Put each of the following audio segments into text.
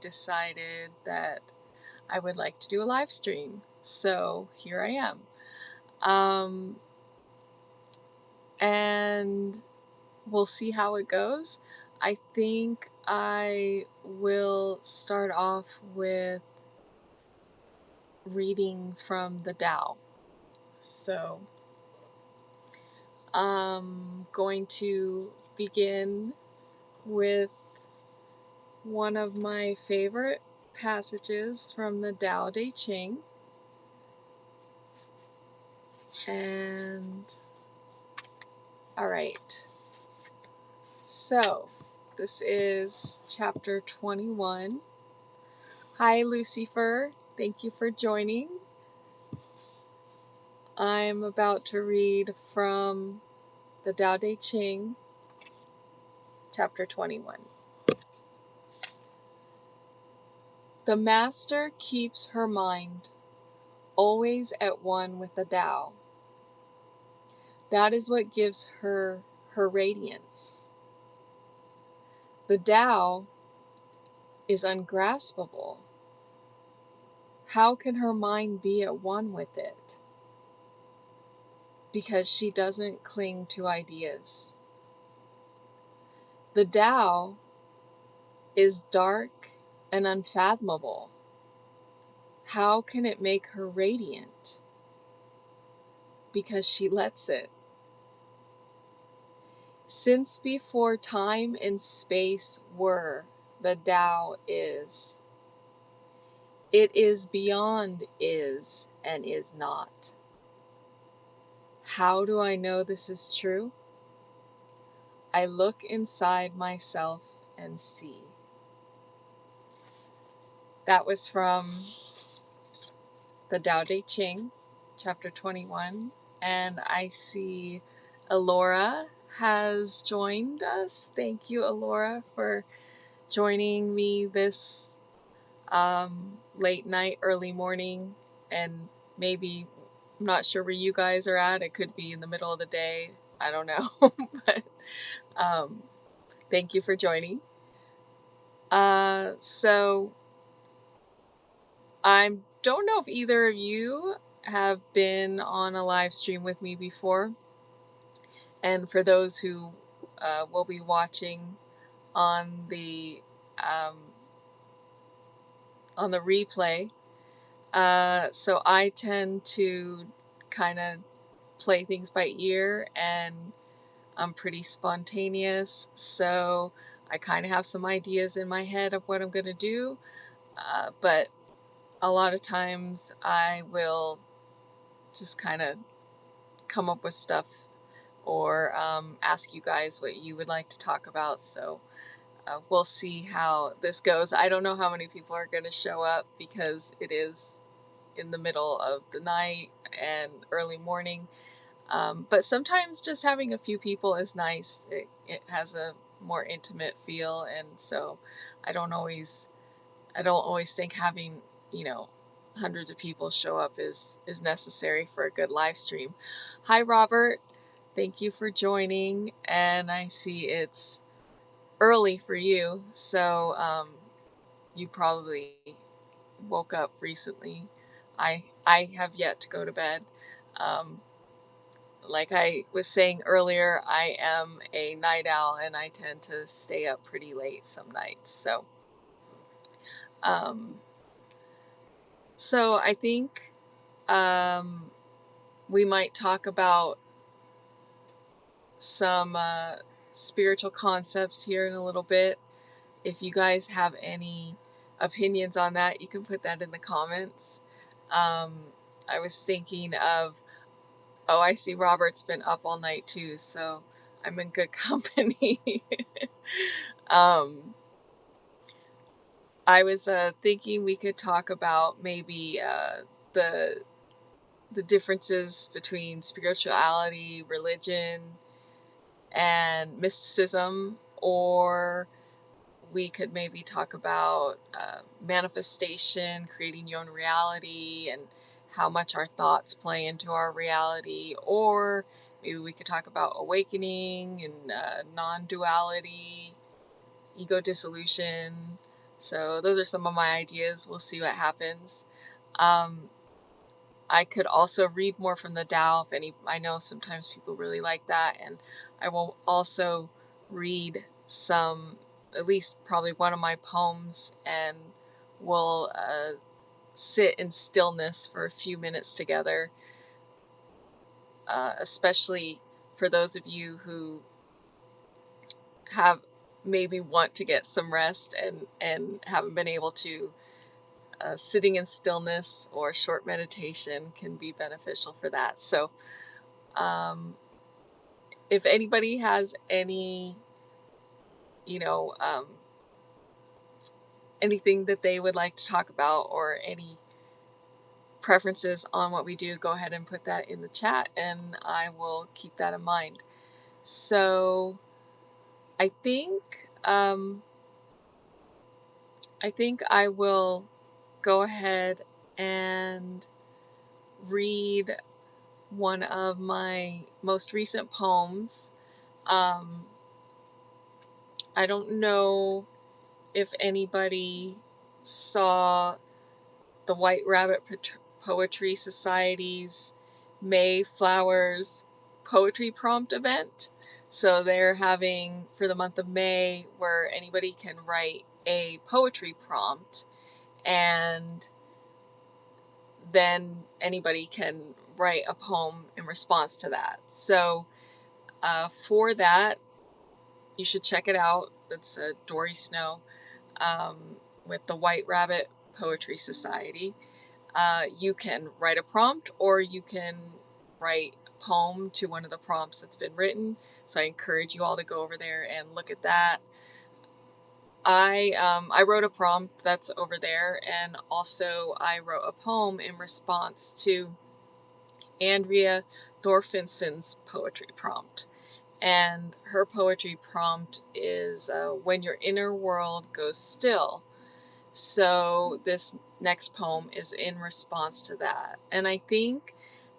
decided that I would like to do a live stream. So here I am. And we'll see how it goes. I think I will start off with reading from the Tao. So I'm going to begin with one of my favorite passages from the Tao Te Ching. And all right. So this is chapter 21. Hi, Lucifer. Thank you for joining. I'm about to read from the Tao Te Ching, chapter 21. The Master keeps her mind always at one with the Tao. That is what gives her her radiance. The Tao is ungraspable. How can her mind be at one with it? Because she doesn't cling to ideas. The Tao is dark and unfathomable. How can it make her radiant? Because she lets it. Since before time and space were, the Tao is. It is beyond is and is not. How do I know this is true? I look inside myself and see. That was from the Tao Te Ching, chapter 21. And I see Alora has joined us. Thank you, Alora, for joining me this late night, early morning, and maybe, I'm not sure where you guys are at. It could be in the middle of the day. I don't know. But thank you for joining. So I don't know if either of you have been on a live stream with me before. And for those who will be watching on the replay, so I tend to kind of play things by ear, and I'm pretty spontaneous, so I kind of have some ideas in my head of what I'm going to do, but a lot of times I will just kind of come up with stuff or ask you guys what you would like to talk about. So we'll see how this goes. I don't know how many people are going to show up because it is in the middle of the night and early morning. But sometimes just having a few people is nice. It has a more intimate feel, and so I don't always think having, hundreds of people show up is necessary for a good live stream. Hi, Robert. Thank you for joining, and I see it's early for you, so you probably woke up recently. I have yet to go to bed. Like I was saying earlier, I am a night owl, and I tend to stay up pretty late some nights. So I think we might talk about some spiritual concepts here in a little bit. If you guys have any opinions on that, you can put that in the comments. I was thinking of, oh, I see Robert's been up all night too, so I'm in good company. I was thinking we could talk about maybe the differences between spirituality, religion, and mysticism, or we could maybe talk about manifestation, creating your own reality, and how much our thoughts play into our reality, or maybe we could talk about awakening and non-duality, ego dissolution, So those are some of my ideas. We'll see what happens. Um, I could also read more from the Tao. I know sometimes people really like that, and I will also read some, at least probably one of my poems, and we'll sit in stillness for a few minutes together, especially for those of you who have maybe want to get some rest and haven't been able to. Sitting in stillness or short meditation can be beneficial for that. So if anybody has any, you know, anything that they would like to talk about or any preferences on what we do, go ahead and put that in the chat and I will keep that in mind. So I think I will go ahead and read one of my most recent poems. I don't know if anybody saw the White Rabbit Poetry Society's Mayflowers poetry prompt event. So they're having for the month of May where anybody can write a poetry prompt and then anybody can write a poem in response to that. So for that, you should check it out. It's Dory Snow with the White Rabbit Poetry Society. You can write a prompt or you can write a poem to one of the prompts that's been written. So I encourage you all to go over there and look at that. I wrote a prompt that's over there, and also I wrote a poem in response to Andrea Thorfinson's poetry prompt. And her poetry prompt is When Your Inner World Goes Still. So this next poem is in response to that. And I think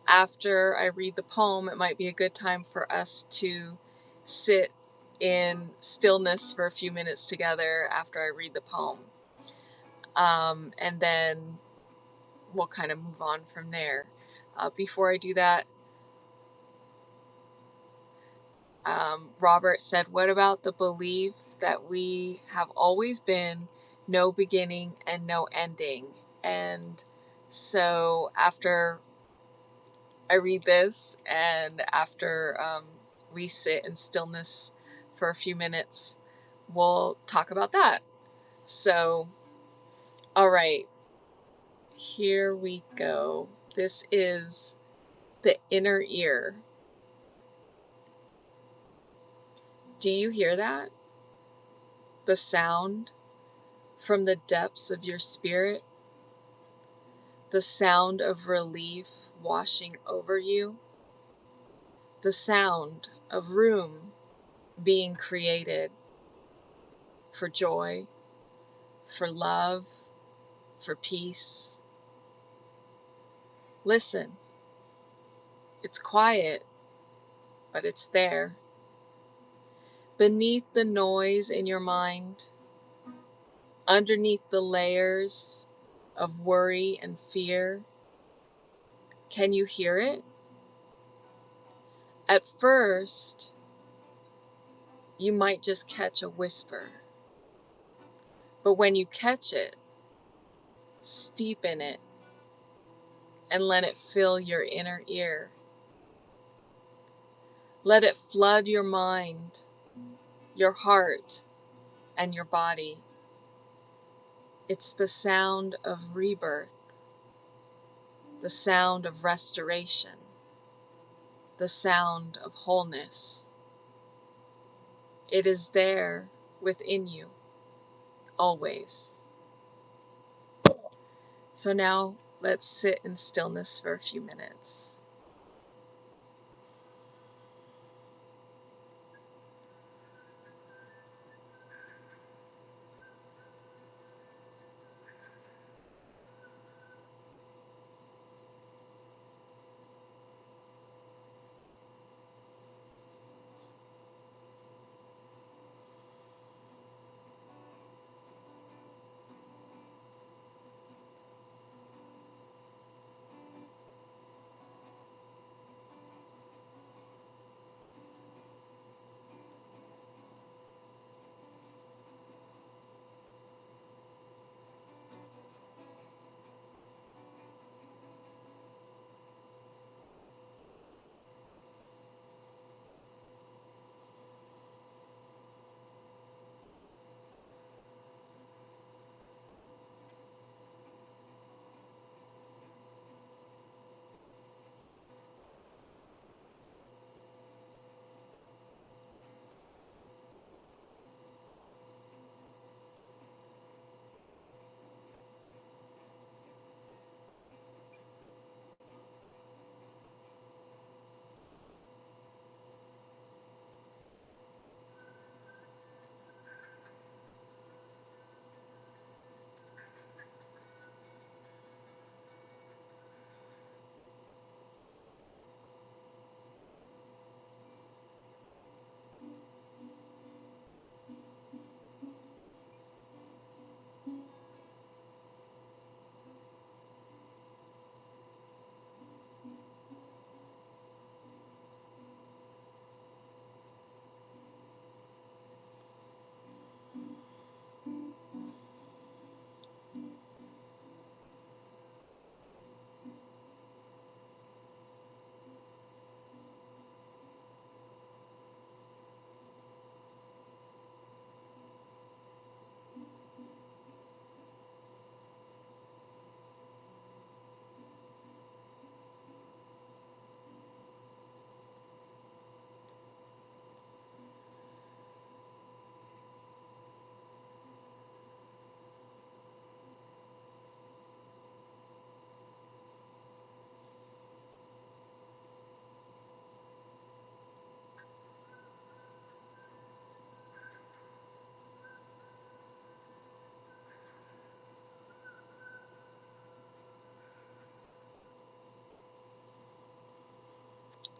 after I read the poem, it might be a good time for us to sit in stillness for a few minutes together after I read the poem. And then we'll kind of move on from there. Before I do that, Robert said, what about the belief that we have always been no beginning and no ending? And so after I read this and after we sit in stillness for a few minutes, we'll talk about that. So, all right, here we go. This is the inner ear. Do you hear that? The sound from the depths of your spirit, the sound of relief washing over you, the sound of room being created for joy, for love, for peace. Listen, it's quiet, but it's there. Beneath the noise in your mind, underneath the layers of worry and fear, can you hear it? At first, you might just catch a whisper, but when you catch it, steep in it and let it fill your inner ear. Let it flood your mind, your heart, and your body. It's the sound of rebirth, the sound of restoration, the sound of wholeness. It is there within you, always. So now let's sit in stillness for a few minutes.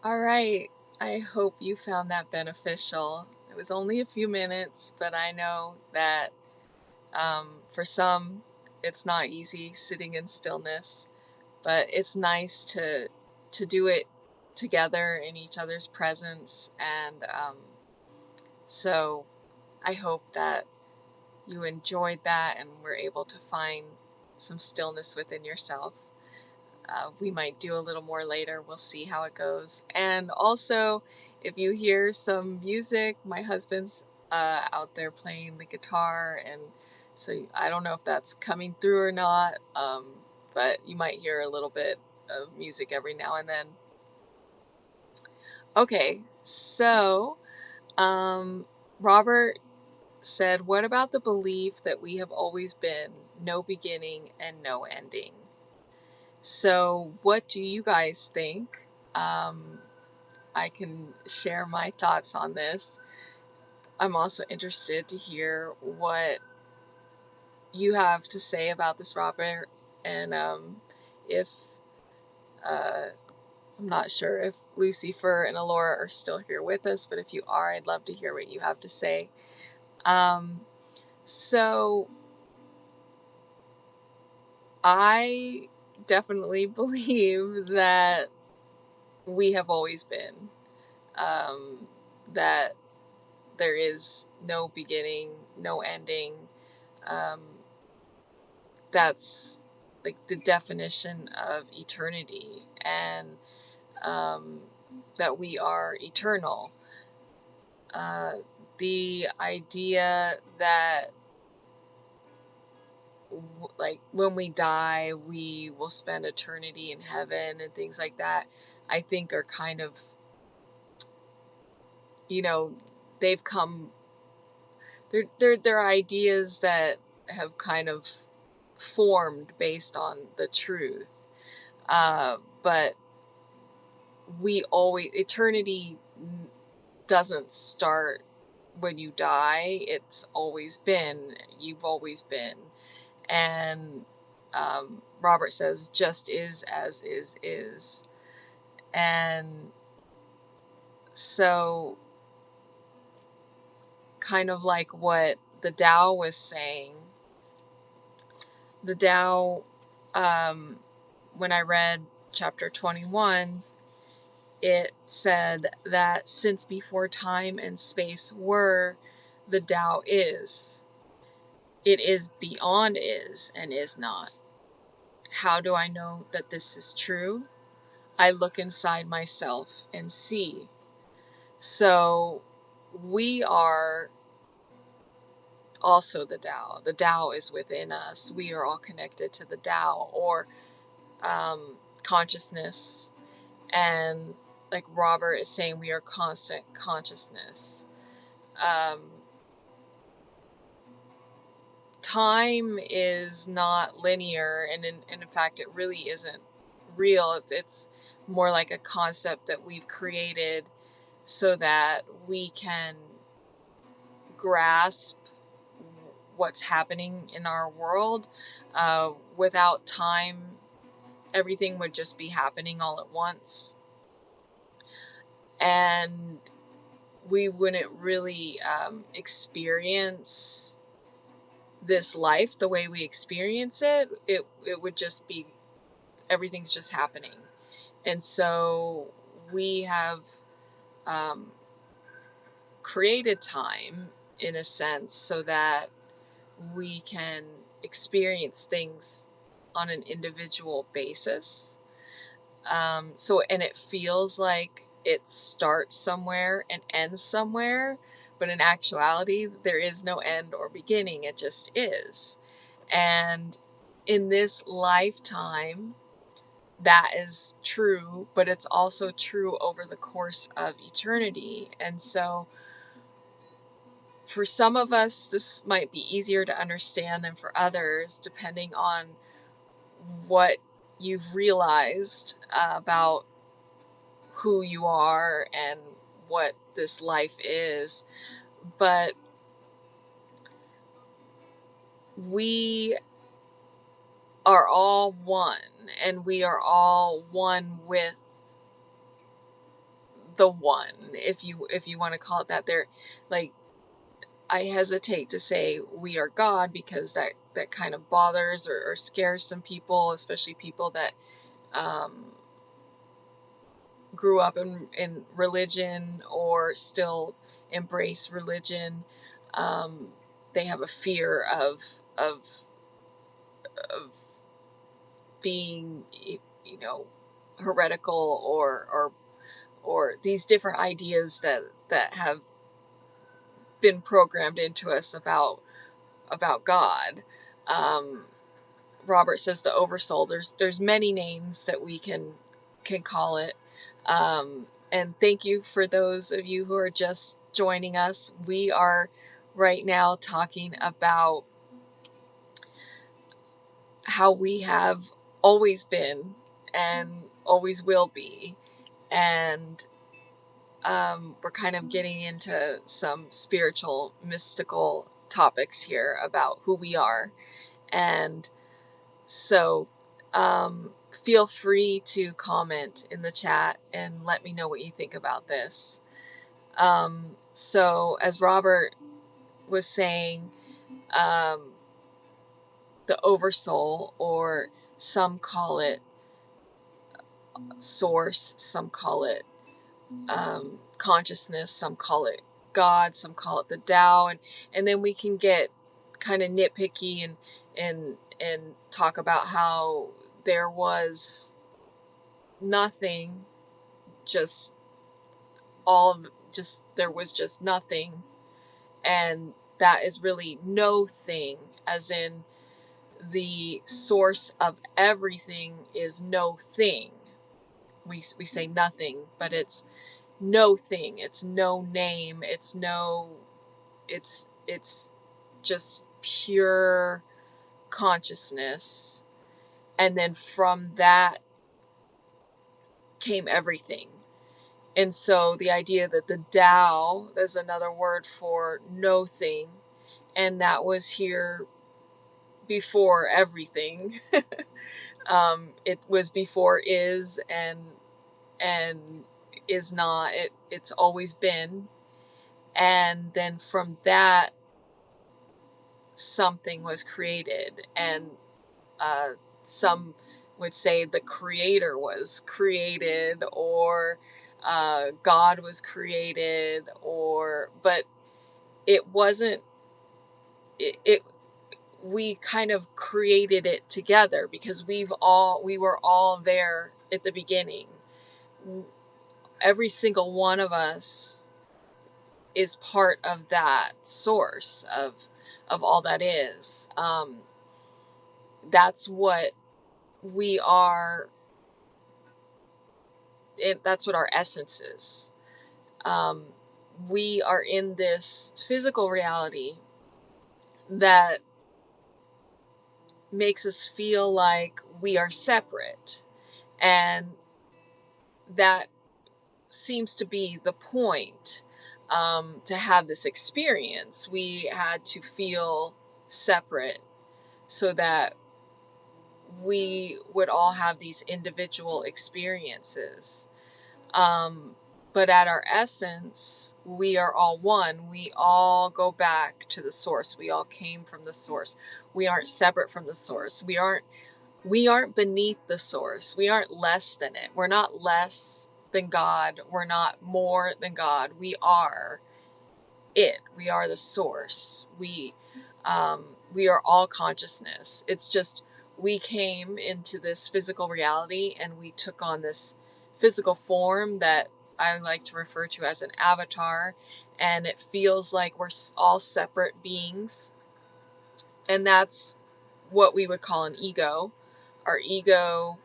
All right. I hope you found that beneficial. It was only a few minutes, but I know that for some, it's not easy sitting in stillness, but it's nice to do it together in each other's presence. And so I hope that you enjoyed that and were able to find some stillness within yourself. We might do a little more later. We'll see how it goes. And also, if you hear some music, my husband's out there playing the guitar, and so I don't know if that's coming through or not, but you might hear a little bit of music every now and then. Okay, so Robert said, what about the belief that we have always been no beginning and no ending? So, what do you guys think? Um, I can share my thoughts on this. I'm also interested to hear what you have to say about this, Robert. And if uh, I'm not sure if Lucifer and Alora are still here with us, but if you are, I'd love to hear what you have to say. Um, so, I definitely believe that we have always been. That there is no beginning, no ending. Um, that's like the definition of eternity, and um, that we are eternal. Uh, the idea that like when we die, we will spend eternity in heaven and things like that, I think are kind of, you know, they've come they're ideas that have kind of formed based on the truth. But we always, eternity doesn't start when you die. It's always been, you've always been. And Robert says, just is as is. And so, kind of like what the Tao was saying, the Tao, when I read chapter 21, it said that since before time and space were, the Tao is. It is beyond is and is not. How do I know that this is true? I look inside myself and see. So we are also the Tao. The Tao is within us. We are all connected to the Tao, or consciousness. And like Robert is saying, we are constant consciousness. Um, Time is not linear, and in fact, it really isn't real. It's more like a concept that we've created so that we can grasp what's happening in our world. Without time, everything would just be happening all at once, and we wouldn't really experience this life the way we experience it. It would just be, everything's just happening. And so we have um, created time in a sense so that we can experience things on an individual basis. And it feels like it starts somewhere and ends somewhere, but in actuality, there is no end or beginning. It just is. And in this lifetime, that is true, but it's also true over the course of eternity. And so for some of us, this might be easier to understand than for others, depending on what you've realized about who you are and what this life is. But we are all one, and we are all one with the one, if you want to call it that. They're like, I hesitate to say we are God, because that kind of bothers or scares some people, especially people that grew up in religion or still embrace religion. They have a fear of of being, heretical, or these different ideas that have been programmed into us about God. Um, Robert says the oversoul. There's many names that we can call it. And thank you for those of you who are just joining us. We are right now talking about how we have always been and always will be. And we're kind of getting into some spiritual, mystical topics here about who we are. And so feel free to comment in the chat and let me know what you think about this. So as Robert was saying, the oversoul, or some call it source, some call it consciousness, some call it God, some call it the Tao, and then we can get kind of nitpicky and talk about how there was nothing, just there was just nothing, and that is really no thing, as in the source of everything is no thing. We say nothing, but it's no thing, it's no name, it's just pure consciousness. And then from that came everything. And so the idea that the Tao, there's another word for no thing, and that was here before everything. It was before is and is not. It's always been. And then from that, something was created. And some would say the creator was created, or God was created, but it wasn't. It we kind of created it together, because we were all there at the beginning. Every single one of us is part of that source of all that is. That's what we are. That's what our essence is. We are in this physical reality that makes us feel like we are separate, and that seems to be the point. To have this experience, we had to feel separate so that we would all have these individual experiences. But at our essence, we are all one. We all go back to the source. We all came from the source. We aren't separate from the source. We aren't beneath the source. We aren't less than it. We're not less than God. We're not more than God. We are it. We are the source. We are all consciousness. It's just we came into this physical reality and we took on this physical form that I like to refer to as an avatar, and it feels like we're all separate beings, and that's what we would call an ego. Our ego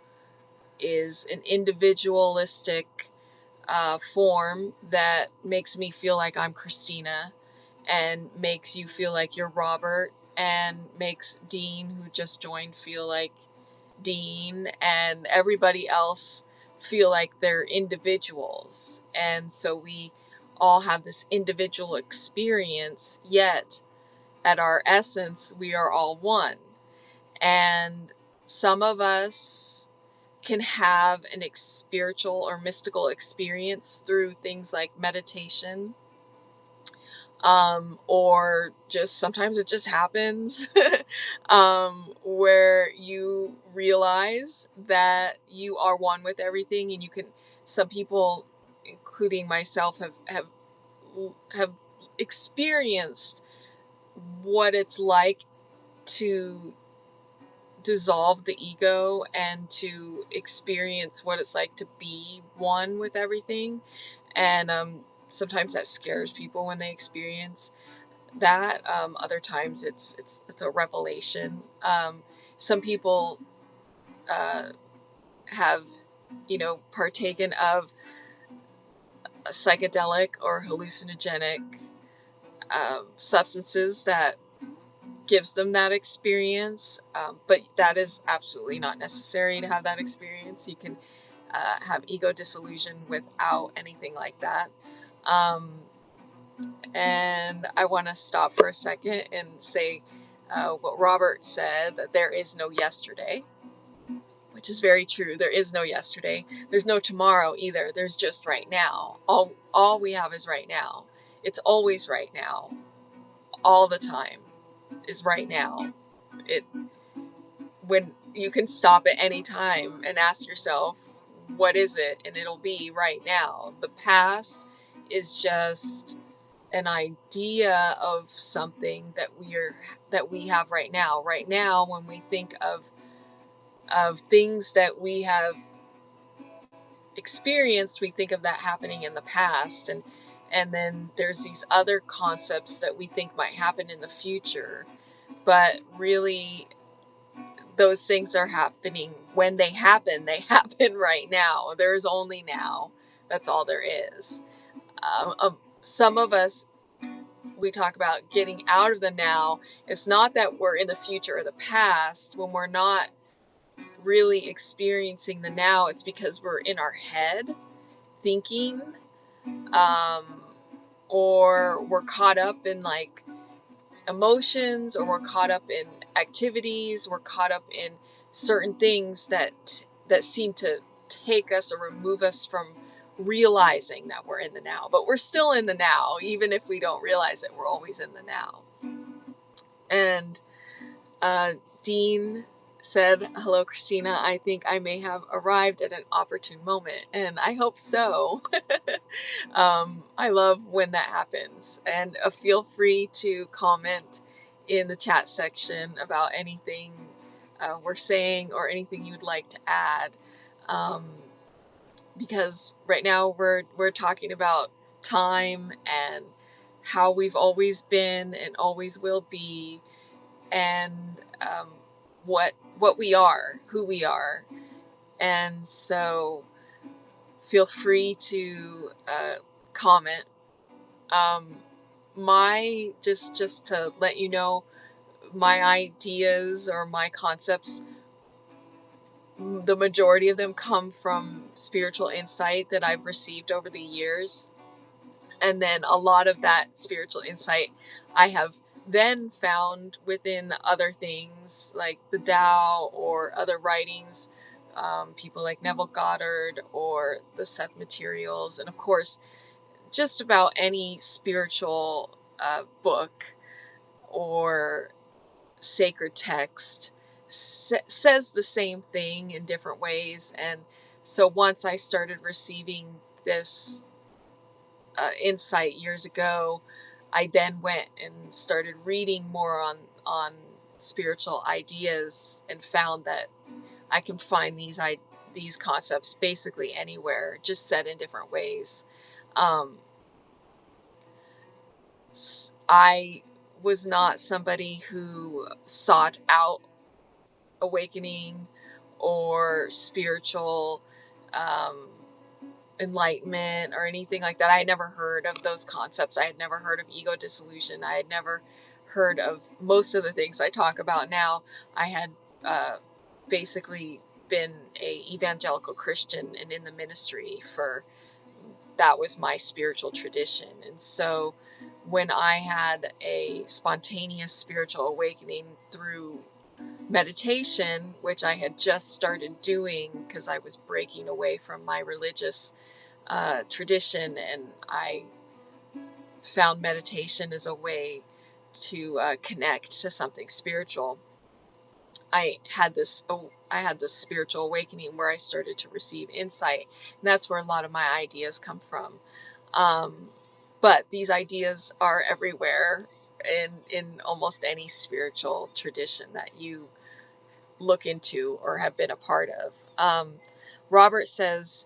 is an individualistic form that makes me feel like I'm Kristina, and makes you feel like you're Robert, and makes Dean, who just joined, feel like Dean, and everybody else feel like they're individuals. And so we all have this individual experience, yet at our essence, we are all one. And some of us can have an spiritual or mystical experience through things like meditation, or just sometimes it just happens, where you realize that you are one with everything, and you can. Some people, including myself, have experienced what it's like to dissolve the ego and to experience what it's like to be one with everything. And sometimes that scares people when they experience that. Other times it's a revelation. Some people uh, have, partaken of a psychedelic or hallucinogenic substances that gives them that experience, but that is absolutely not necessary to have that experience. You can have ego dissolution without anything like that. Um, and I want to stop for a second and say what Robert said, that there is no yesterday, which is very true. There is no yesterday. There's no tomorrow either. There's just right now. All we have is right now. It's always right now. All the time is right now. It When you can stop at any time and ask yourself, what is it? And it'll be right now. The past is just an idea of something that we have right now. Right now, when we think of things that we have experienced, we think of that happening in the past, and then there's these other concepts that we think might happen in the future, but really those things are happening. When they happen, they happen right now. There's only now. That's all there is. Some of us, we talk about getting out of the now. It's not that we're in the future or the past. When we're not really experiencing the now, it's because we're in our head thinking, um, or we're caught up in like emotions, or we're caught up in activities, we're caught up in certain things that seem to take us or remove us from realizing that we're in the now. But we're still in the now. Even if we don't realize it, we're always in the now. And Dean said, hello, Kristina. I think I may have arrived at an opportune moment, and I hope so. I love when that happens. And feel free to comment in the chat section about anything we're saying or anything you'd like to add. Because right now we're talking about time and how we've always been and always will be, and what we are, who we are. And so feel free to comment. My just to let you know, my ideas or my concepts, the majority of them come from spiritual insight that I've received over the years. And then a lot of that spiritual insight I have then found within other things like the Tao or other writings, people like Neville Goddard or the Seth Materials, and of course, just about any spiritual book or sacred text says the same thing in different ways. And so once I started receiving this insight years ago, I then went and started reading more on spiritual ideas and found that I can find these concepts basically anywhere, just said in different ways. Um, I was not somebody who sought out awakening or spiritual um, enlightenment or anything like that. I had never heard of those concepts. I had never heard of ego dissolution. I had never heard of most of the things I talk about now. I had basically been a evangelical Christian and in the ministry for, that was my spiritual tradition. And so when I had a spontaneous spiritual awakening through meditation, which I had just started doing because I was breaking away from my religious tradition, and I found meditation as a way to connect to something spiritual. I had this spiritual awakening where I started to receive insight, and that's where a lot of my ideas come from. Um, but these ideas are everywhere in almost any spiritual tradition that you look into or have been a part of. Robert says,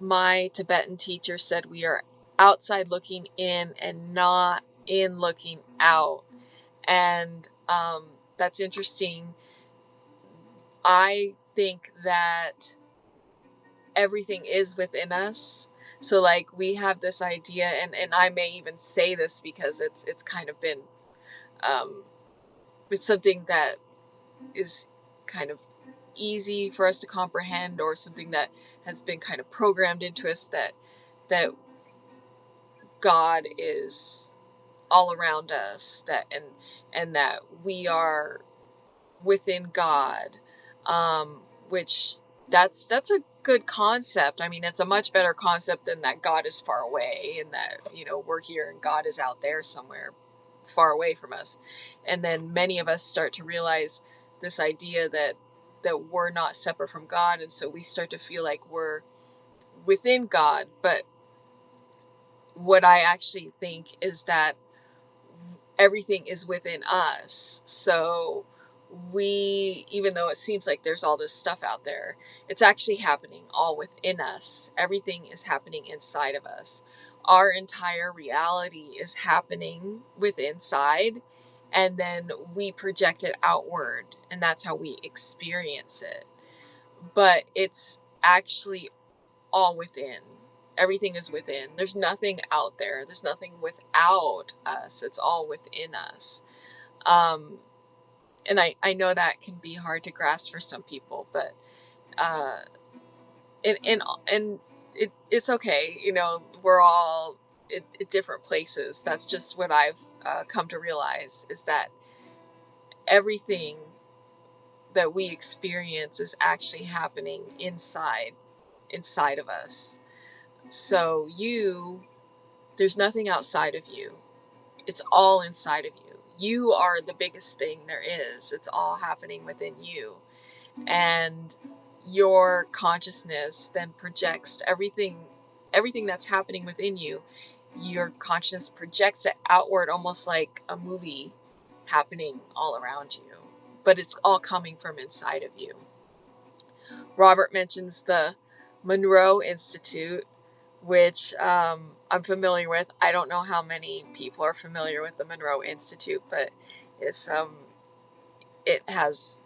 my Tibetan teacher said we are outside looking in and not in looking out. And that's interesting. I think that everything is within us. So like we have this idea, and I may even say this because it's kind of been um, it's something that is kind of easy for us to comprehend, or something that has been kind of programmed into us, that God is all around us, and that we are within God, which that's a good concept. I mean, it's a much better concept than that God is far away, and that, you know, we're here and God is out there somewhere far away from us. And then many of us start to realize this idea that we're not separate from God, and so we start to feel like we're within God. But what I actually think is that everything is within us. So we, even though it seems like there's all this stuff out there, it's actually happening all within us. Everything is happening inside of us. Our entire reality is happening within inside, and then we project it outward, and that's how we experience it. But it's actually all within. Everything is within. There's nothing out there. There's nothing without us. It's all within us. Um, and I know that can be hard to grasp for some people, but uh, and it's okay. You know, we're all at different places. That's just what I've come to realize, is that everything that we experience is actually happening inside of us. So there's nothing outside of you. It's all inside of you. You are the biggest thing there is. It's all happening within you. And your consciousness then projects everything that's happening within you. Your consciousness projects it outward, almost like a movie happening all around you. But it's all coming from inside of you. Robert mentions the Monroe Institute, which I'm familiar with. I don't know how many people are familiar with the Monroe Institute, but it's it has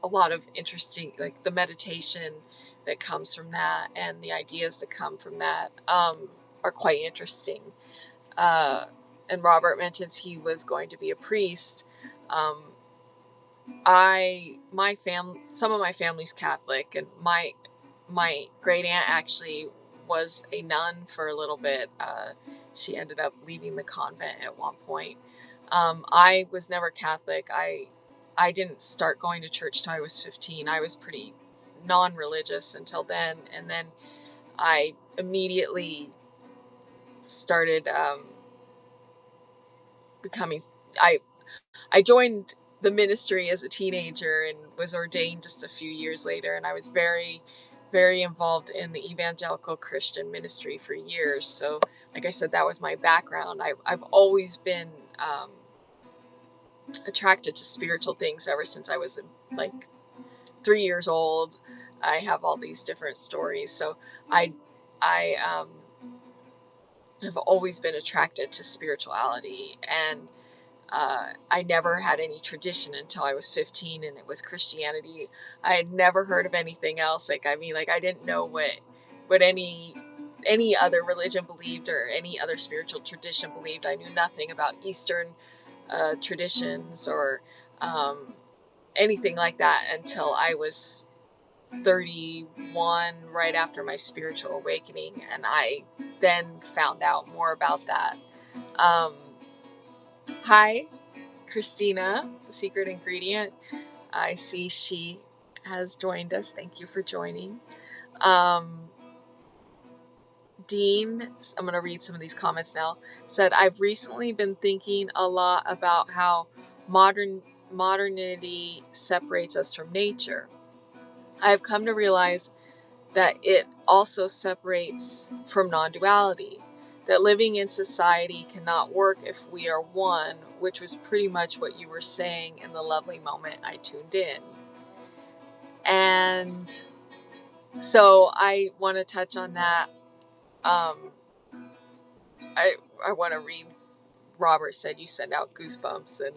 a lot of interesting, like the meditation that comes from that and the ideas that come from that are quite interesting. Uh, and Robert mentions he was going to be a priest. Um, some of my family's Catholic, and my great aunt actually was a nun for a little bit. She ended up leaving the convent at one point. I was never Catholic. I didn't start going to church till I was 15. I was pretty non-religious until then, and then I immediately started becoming. I I joined the ministry as a teenager and was ordained just a few years later. And I was very, very involved in the evangelical Christian ministry for years. So, like I said, that was my background. I've always been attracted to spiritual things ever since I was like 3 years old. I have all these different stories. So I have always been attracted to spirituality, and I never had any tradition until I was 15, and it was Christianity. I had never heard of anything else. Like, I mean, like, I didn't know what any other religion believed, or any other spiritual tradition believed. I knew nothing about Eastern traditions, or um, anything like that, until I was 31, right after my spiritual awakening, and I then found out more about that. Um, Hi, Kristina, the secret ingredient. I see she has joined us. Thank you for joining. Um, Dean, I'm going to read some of these comments now, said, I've recently been thinking a lot about how modernity separates us from nature. I've come to realize that it also separates from non-duality, that living in society cannot work if we are one, which was pretty much what you were saying in the lovely moment I tuned in. And so I want to touch on that. I want to read, Robert said you send out goosebumps, and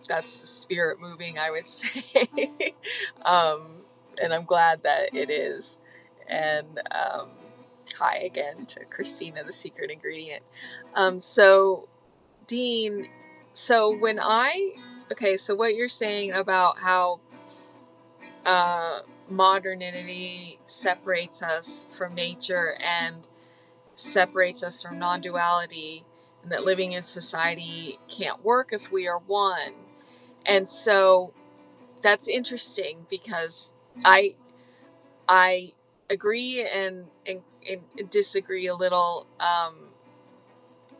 that's the spirit moving, I would say. And I'm glad that it is. And hi again to Kristina, the secret ingredient. So Dean, so what you're saying about how modernity separates us from nature and separates us from non-duality, and that living in society can't work if we are one. And so that's interesting because I agree and disagree a little.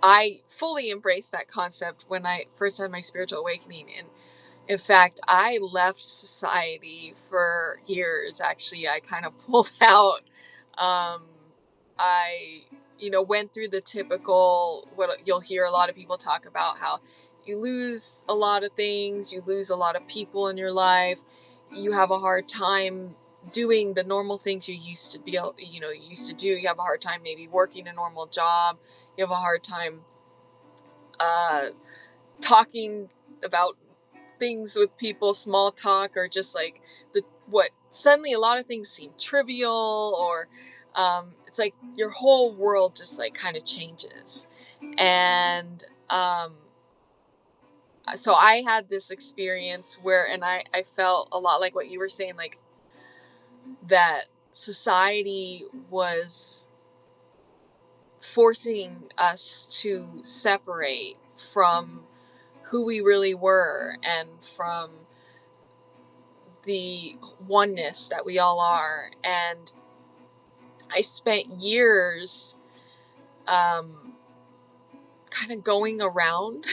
I fully embraced that concept when I first had my spiritual awakening, and in fact, I left society for years. Actually, I kind of pulled out. Um, I, went through the typical, what you'll hear a lot of people talk about, how you lose a lot of things, you lose a lot of people in your life, you have a hard time doing the normal things you used to be able, you used to do. You have a hard time maybe working a normal job. You have a hard time uh, talking about things with people, small talk, or just like what suddenly a lot of things seem trivial, or it's like your whole world just like kind of changes. And so I had this experience where, and I felt a lot like what you were saying, like that society was forcing us to separate from who we really were and from the oneness that we all are. And I spent years kind of going around,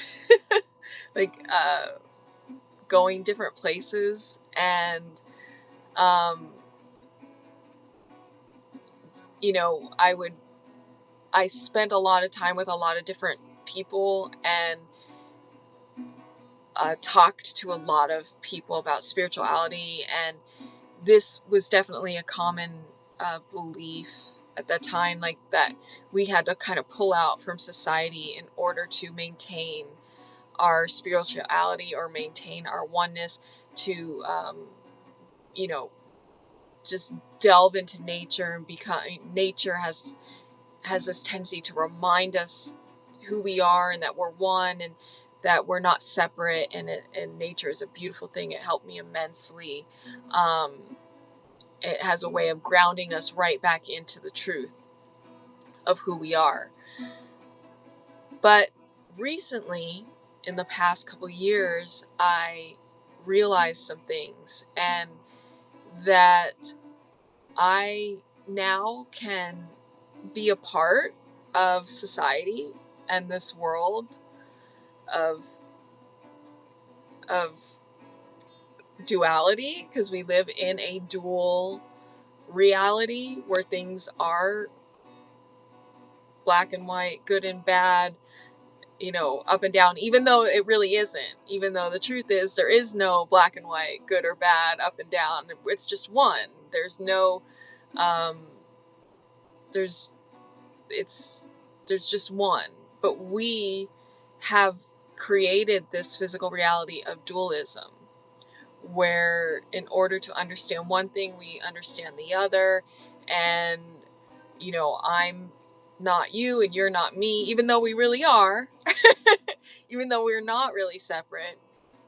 like going different places, and um, I spent a lot of time with a lot of different people, and talked to a lot of people about spirituality, and this was definitely a common belief at that time, like that we had to kind of pull out from society in order to maintain our spirituality or maintain our oneness, to just delve into nature and become. Nature has this tendency to remind us who we are and that we're one and that we're not separate, and nature is a beautiful thing. It helped me immensely. It has a way of grounding us right back into the truth of who we are. But recently, in the past couple years, I realized some things, and that I now can be a part of society and this world of of duality, because we live in a dual reality where things are black and white, good and bad, up and down, even though it really isn't. Even though the truth is there is no black and white, good or bad, up and down. It's just one. There's no there's it's there's just one. But we have created this physical reality of dualism, where in order to understand one thing, we understand the other. And I'm not you and you're not me, even though we really are. Even though we're not really separate,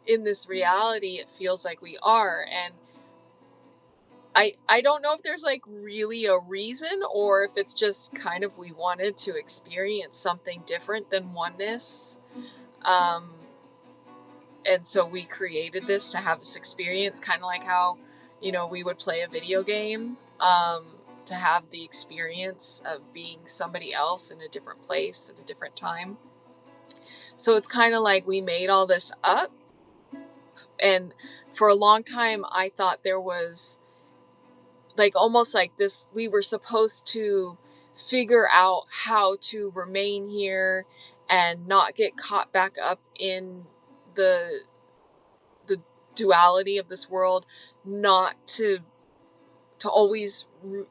in this reality it feels like we are. And I don't know if there's like really a reason, or if it's just kind of we wanted to experience something different than oneness. And so we created this to have this experience, kind of like how, you know, we would play a video game, to have the experience of being somebody else in a different place at a different time. So it's kind of like we made all this up. And for a long time, I thought there was like almost like this, we were supposed to figure out how to remain here and not get caught back up in the the duality of this world, not to always,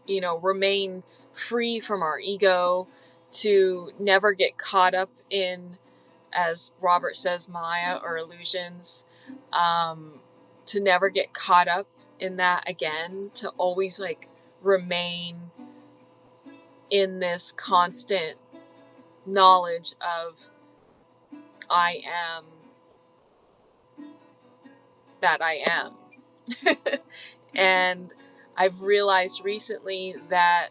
you know, remain free from our ego, to never get caught up in, as Robert says, Maya or illusions, um, to never get caught up in that again, to always like remain in this constant knowledge of I am that I am. And I've realized recently that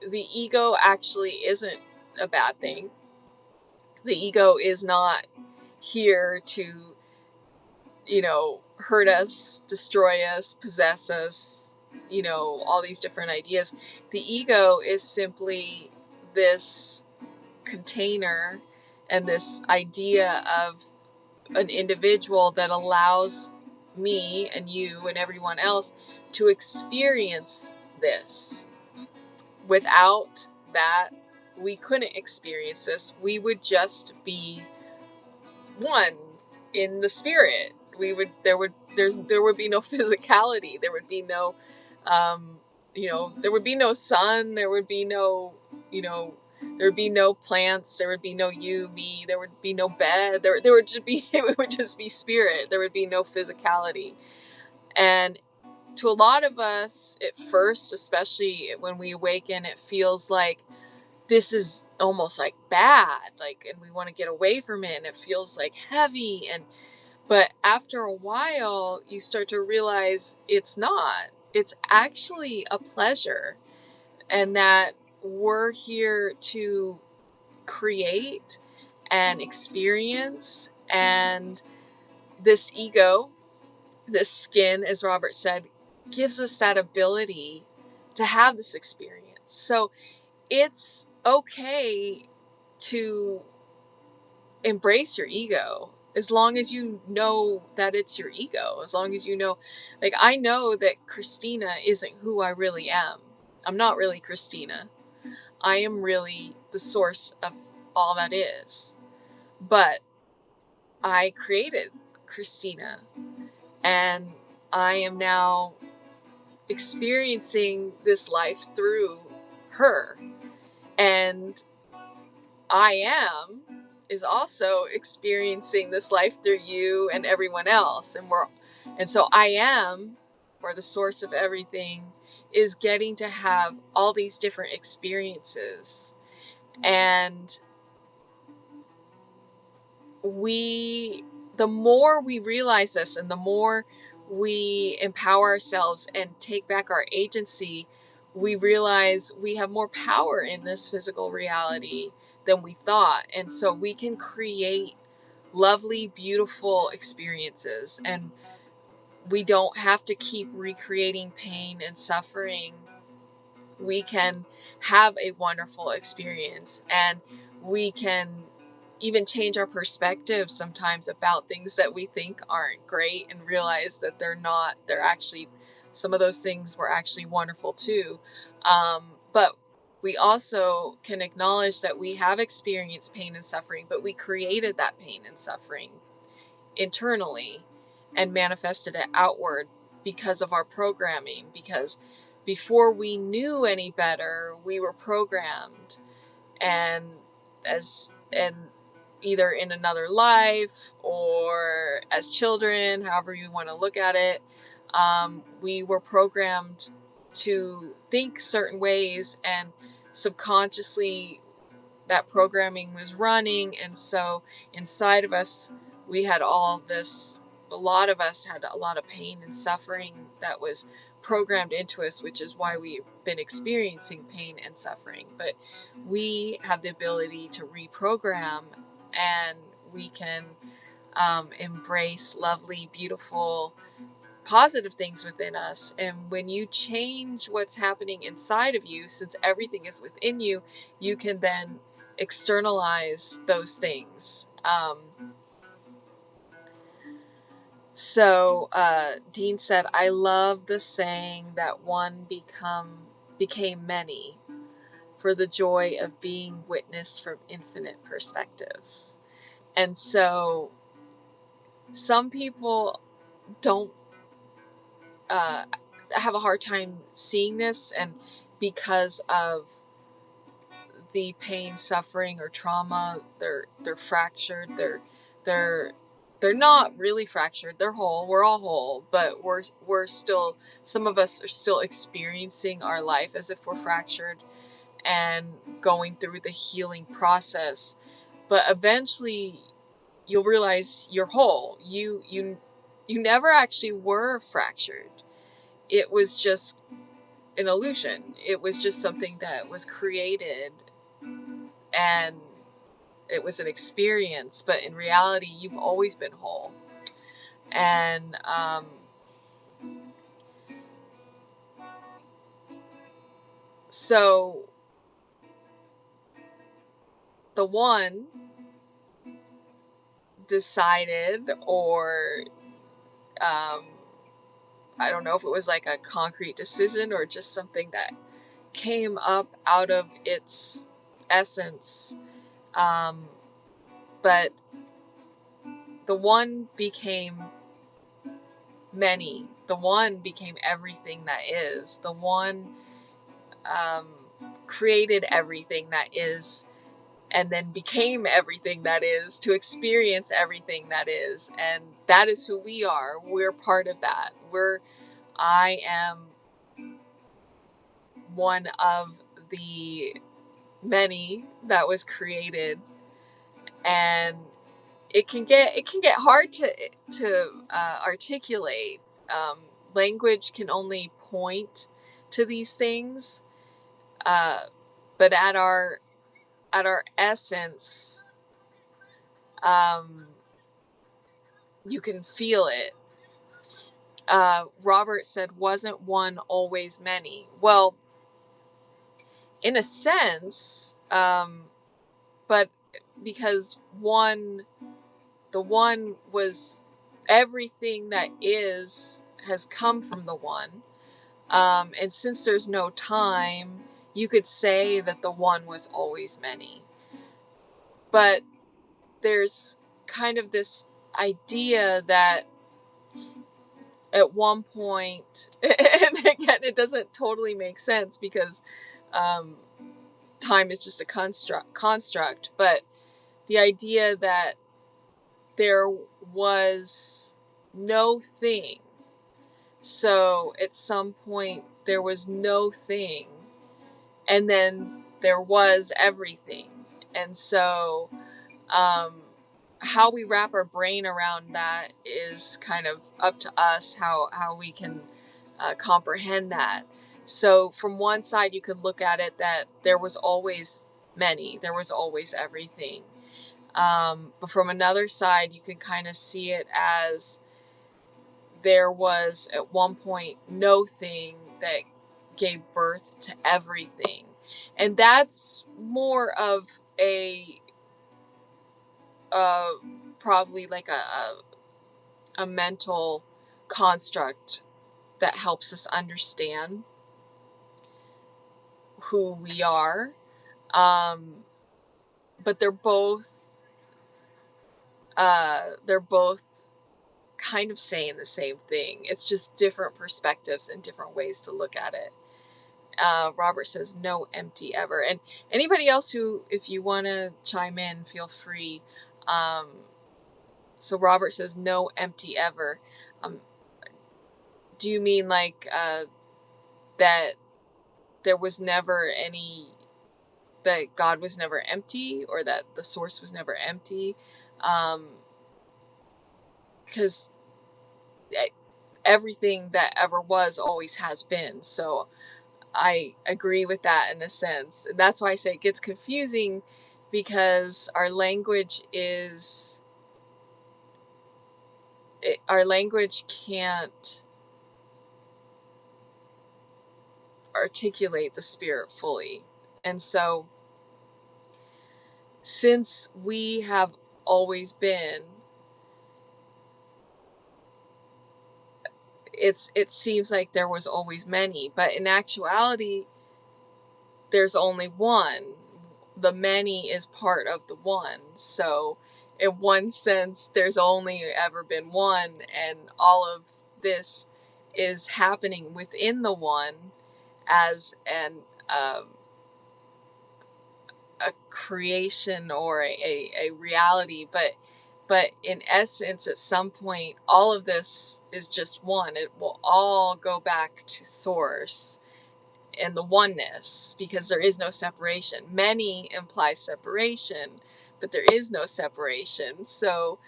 the ego actually isn't a bad thing. The ego is not here to, you know, hurt us, destroy us, possess us, you know, all these different ideas. The ego is simply this container and this idea of an individual that allows me and you and everyone else to experience this. Without that, we couldn't experience this. We would just be one in the spirit. There would be no physicality. There would be no, you know, there would be no sun. There would be no, you know, there would be no plants. There would be no you, me. There would be no bed. There would just be, it would just be spirit. There would be no physicality. And to a lot of us at first, especially when we awaken, it feels like this is almost like bad, like, and we want to get away from it, and it feels like heavy. But after a while, you start to realize it's not. It's actually a pleasure, and that we're here to create and experience. And this ego, this skin, as Robert said, gives us that ability to have this experience. So it's okay to embrace your ego, as long as you know that it's your ego, as long as you know, like, I know that Kristina isn't who I really am. I'm not really Kristina. I am really the source of all that is. But I created Kristina, and I am now experiencing this life through her. And I am is also experiencing this life through you and everyone else. And so I am, or the source of everything, is getting to have all these different experiences. And the more we realize this, and the more we empower ourselves and take back our agency, we realize we have more power in this physical reality than we thought. And so we can create lovely, beautiful experiences. And we don't have to keep recreating pain and suffering. We can have a wonderful experience, and we can even change our perspective sometimes about things that we think aren't great, and realize that they're not. They're actually, some of those things were actually wonderful too. But we also can acknowledge that we have experienced pain and suffering, but we created that pain and suffering internally and manifested it outward because of our programming. Because before we knew any better, we were programmed, and and either in another life or as children, however you want to look at it, we were programmed to think certain ways, and subconsciously that programming was running. And so inside of us, we had all this, a lot of us had a lot of pain and suffering that was programmed into us, which is why we've been experiencing pain and suffering. But we have the ability to reprogram, and we can embrace lovely, beautiful, positive things within us. And when you change what's happening inside of you, since everything is within you, you can then externalize those things. So Dean said, I love the saying that one became many for the joy of being witnessed from infinite perspectives. And so some people don't have a hard time seeing this, and because of the pain, suffering, or trauma, they're fractured. They're they're not really fractured. They're whole. We're all whole, but we're still, some of us are still experiencing our life as if we're fractured and going through the healing process. But eventually you'll realize you're whole. You never actually were fractured. It was just an illusion. It was just something that was created, and it was an experience, but in reality you've always been whole. And so the one decided, or I don't know if it was like a concrete decision or just something that came up out of its essence, but the one became many. The one became everything that is. The one um, created everything that is, and then became everything that is to experience everything that is. And that is who we are. We're part of that. I am one of the many that was created. And it can get hard to articulate. Language can only point to these things, but at our essence, um, you can feel it. Robert said, "Wasn't one always many?" Well, in a sense, but because the one was everything that is has come from the one. And since there's no time, you could say that the one was always many. But there's kind of this idea that at one point, and again, it doesn't totally make sense because um, time is just a construct, but the idea that there was no thing. So at some point there was no thing, and then there was everything. And so how we wrap our brain around that is kind of up to us, how we can comprehend that. So from one side you could look at it that there was always many, there was always everything. But from another side you can kind of see it as there was at one point no thing that gave birth to everything. And that's more of a uh, probably like a mental construct that helps us understand who we are. But they're both kind of saying the same thing. It's just different perspectives and different ways to look at it. Robert says, no empty ever. And anybody else who, if you want to chime in, feel free. So Robert says, no empty ever. Do you mean like that there was never any, that God was never empty, or that the source was never empty? Because everything that ever was always has been. So I agree with that in a sense. And that's why I say it gets confusing, because our language is our language can't articulate the spirit fully. And so, since we have always been, it seems like there was always many, but in actuality, there's only one. The many is part of the one. So, in one sense, there's only ever been one, and all of this is happening within the one as a creation or a reality. But in essence, at some point, all of this is just one. It will all go back to source and the oneness, because there is no separation. Many implies separation, but there is no separation. So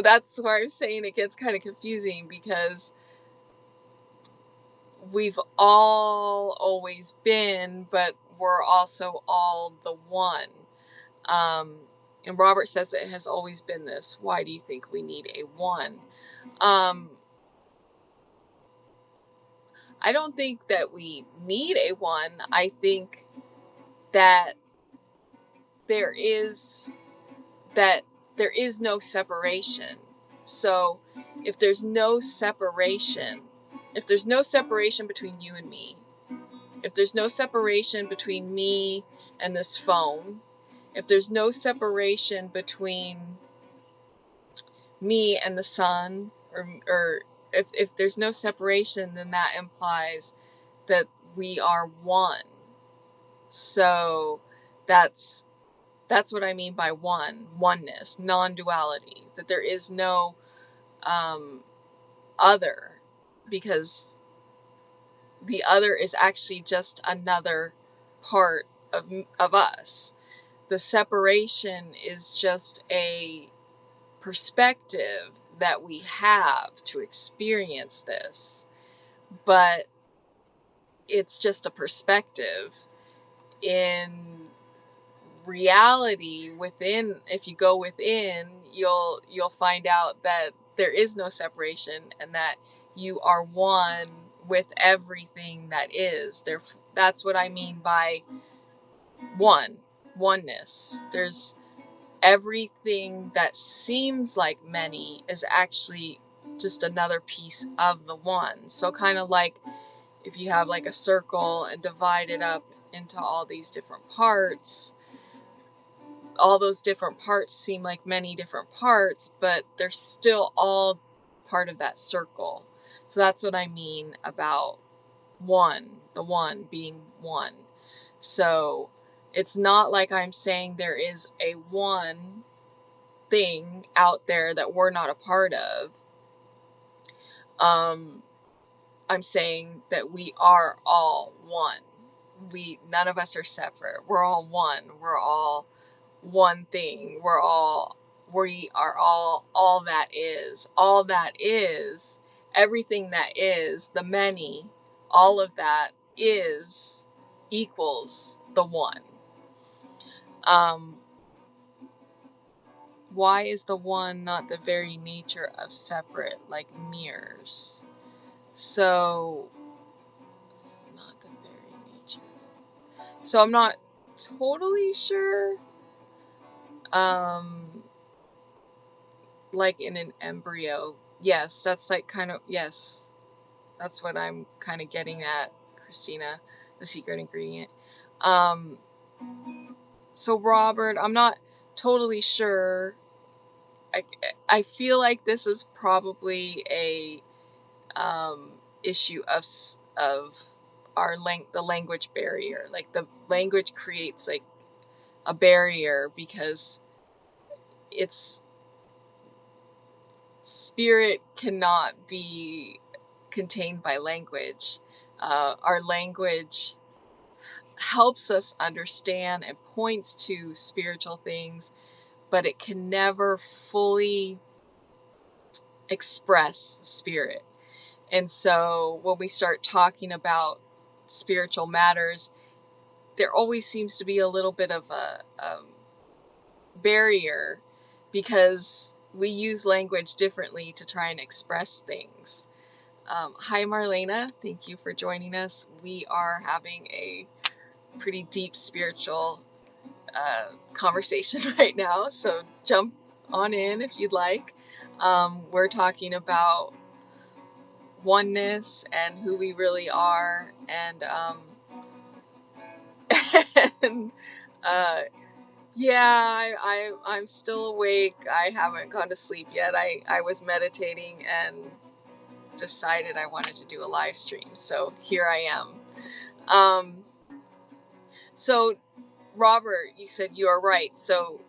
that's why I'm saying it gets kind of confusing, because we've all always been, but we're also all the one. And Robert says it has always been this. Why do you think we need a one? I don't think that we need a one. I think that there is that there is no separation. So if there's no separation, if there's no separation between you and me, if there's no separation between me and this phone, if there's no separation between me and the sun, or if there's no separation, then that implies that we are one. So that's what I mean by oneness, non-duality, that there is no other, because the other is actually just another part of us. The separation is just a perspective that we have to experience this, but it's just a perspective. In reality, within, if you go within, you'll find out that there is no separation, and that you are one with everything that is there. That's what I mean by oneness. There's everything that seems like many is actually just another piece of the one. So kind of like if you have like a circle and divide it up into all these different parts, all those different parts seem like many different parts, but they're still all part of that circle. So that's what I mean about the one being one. So it's not like I'm saying there is a one thing out there that we're not a part of. I'm saying that we are all one. None of us are separate. We're all one. We're all one thing. We are all that is. All that is, everything that is, the many, all of that is equals the one. Why is the one not the very nature of separate, like mirrors? So, not the very nature. So I'm not totally sure. Like in an embryo. Yes, that's like kind of, yes. That's what I'm kind of getting at, Kristina, the secret ingredient. So Robert, I'm not totally sure. I feel like this is probably a issue of the language barrier. Like the language creates like a barrier, because it's spirit cannot be contained by language. Our language helps us understand and points to spiritual things, but it can never fully express spirit. And so when we start talking about spiritual matters, there always seems to be a little bit of a barrier, because we use language differently to try and express things. Hi, Marlena. Thank you for joining us. We are having a pretty deep spiritual conversation right now, so jump on in if you'd like. We're talking about oneness and who we really are, and and yeah, I'm still awake. I haven't gone to sleep yet. I was meditating and decided I wanted to do a live stream, so here I am. So Robert, you said you are right. So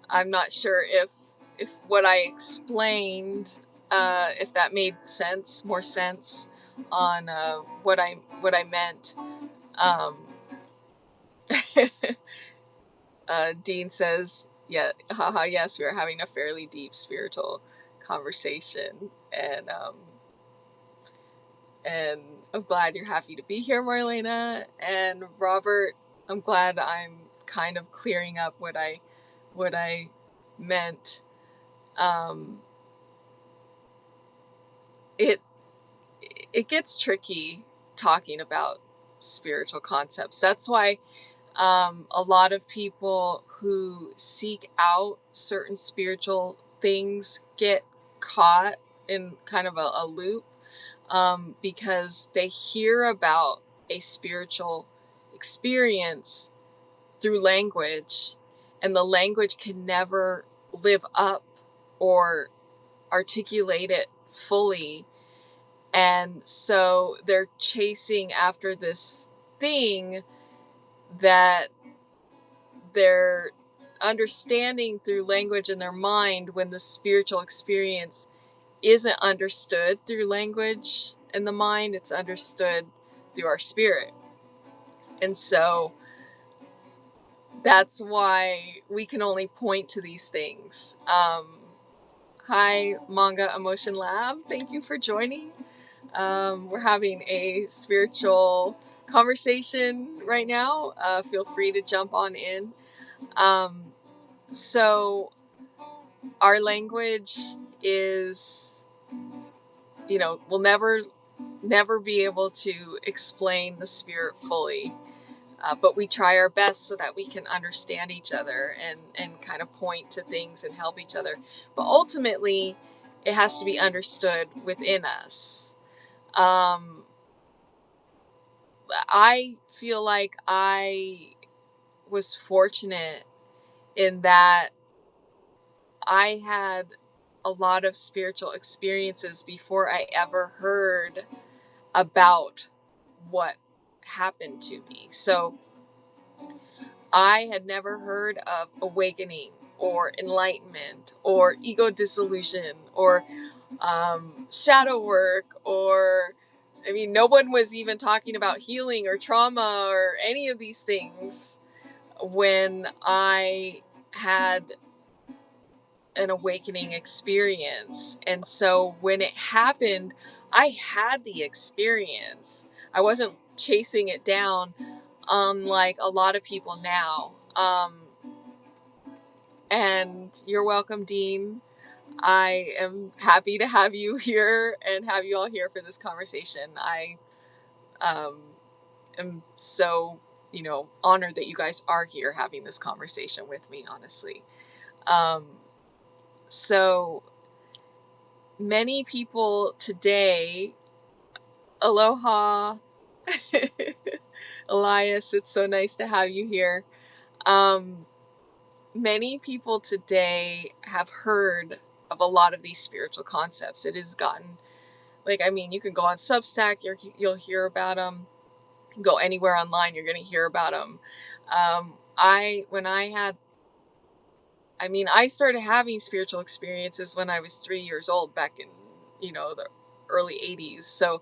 I'm not sure if what I explained, if that made more sense on what I meant. Um, Dean says, "Yeah, haha, yes, we are having a fairly deep spiritual conversation," and I'm glad you're happy to be here, Marlena. And Robert, I'm glad I'm kind of clearing up what I meant. Um, it it gets tricky talking about spiritual concepts. That's why a lot of people who seek out certain spiritual things get caught in kind of a loop, because they hear about a spiritual experience through language, and the language can never live up or articulate it fully. And so they're chasing after this thing that they're understanding through language in their mind, when the spiritual experience isn't understood through language in the mind, it's understood through our spirit. And so that's why we can only point to these things. Hi, Manga Emotion Lab. Thank you for joining. We're having a spiritual conversation right now. Feel free to jump on in. So our language is, we'll never be able to explain the spirit fully. But we try our best so that we can understand each other and kind of point to things and help each other. But ultimately, it has to be understood within us. I feel like I was fortunate in that I had a lot of spiritual experiences before I ever heard about what happened to me. So I had never heard of awakening or enlightenment or ego dissolution or shadow work, or no one was even talking about healing or trauma or any of these things when I had an awakening experience. And so when it happened, I had the experience. I wasn't chasing it down, unlike a lot of people now. And you're welcome, Dean. I am happy to have you here and have you all here for this conversation. I am so, honored that you guys are here having this conversation with me, honestly. So many people today, aloha, Elias, it's so nice to have you here. Many people today have heard of a lot of these spiritual concepts. It has gotten, you can go on Substack, you'll hear about them. Go anywhere online, you're going to hear about them. I started having spiritual experiences when I was 3 years old, back in, the early 80s. So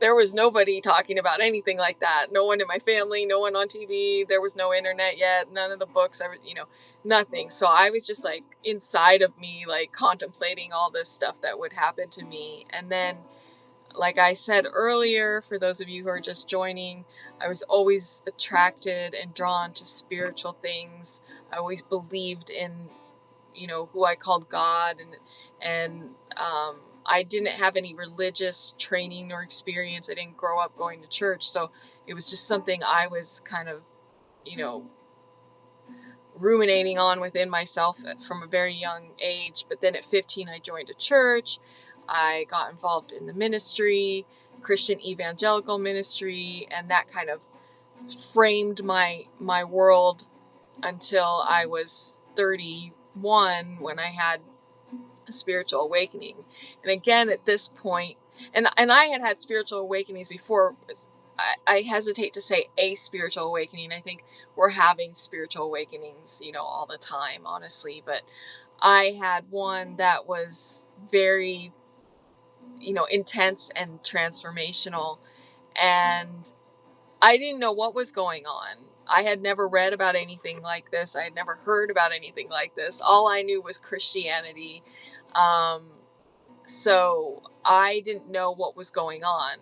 there was nobody talking about anything like that. No one in my family, no one on TV. There was no internet yet. None of the books, nothing. So I was just like inside of me, like contemplating all this stuff that would happen to me. And then, like I said earlier, for those of you who are just joining, I was always attracted and drawn to spiritual things. I always believed in who I called God, and I didn't have any religious training or experience. I didn't grow up going to church, so it was just something I was kind of, you know, ruminating on within myself from a very young age. But then at 15, I joined a church. I got involved in the ministry, Christian evangelical ministry, and that kind of framed my world until I was 31, when I had a spiritual awakening. And again, at this point, and I had spiritual awakenings before. I hesitate to say a spiritual awakening. I think we're having spiritual awakenings, all the time, honestly. But I had one that was very, intense and transformational. And I didn't know what was going on. I had never read about anything like this. I had never heard about anything like this. All I knew was Christianity. Um, so I didn't know what was going on.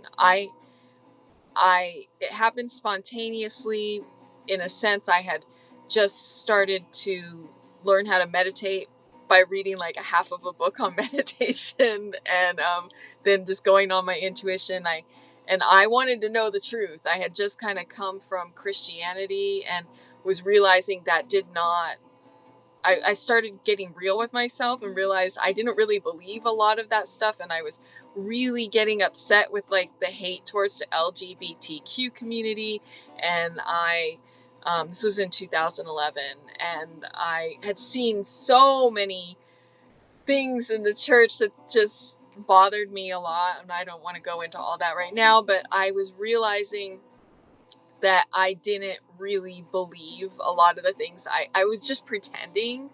It happened spontaneously. In a sense, I had just started to learn how to meditate by reading like a half of a book on meditation, and then just going on my intuition. I wanted to know the truth. I had just kind of come from Christianity and was realizing that did not. I started getting real with myself and realized I didn't really believe a lot of that stuff, and I was really getting upset with like the hate towards the LGBTQ community. And this was in 2011, and I had seen so many things in the church that just bothered me a lot, and I don't want to go into all that right now, but I was realizing that I didn't really believe a lot of the things. I was just pretending,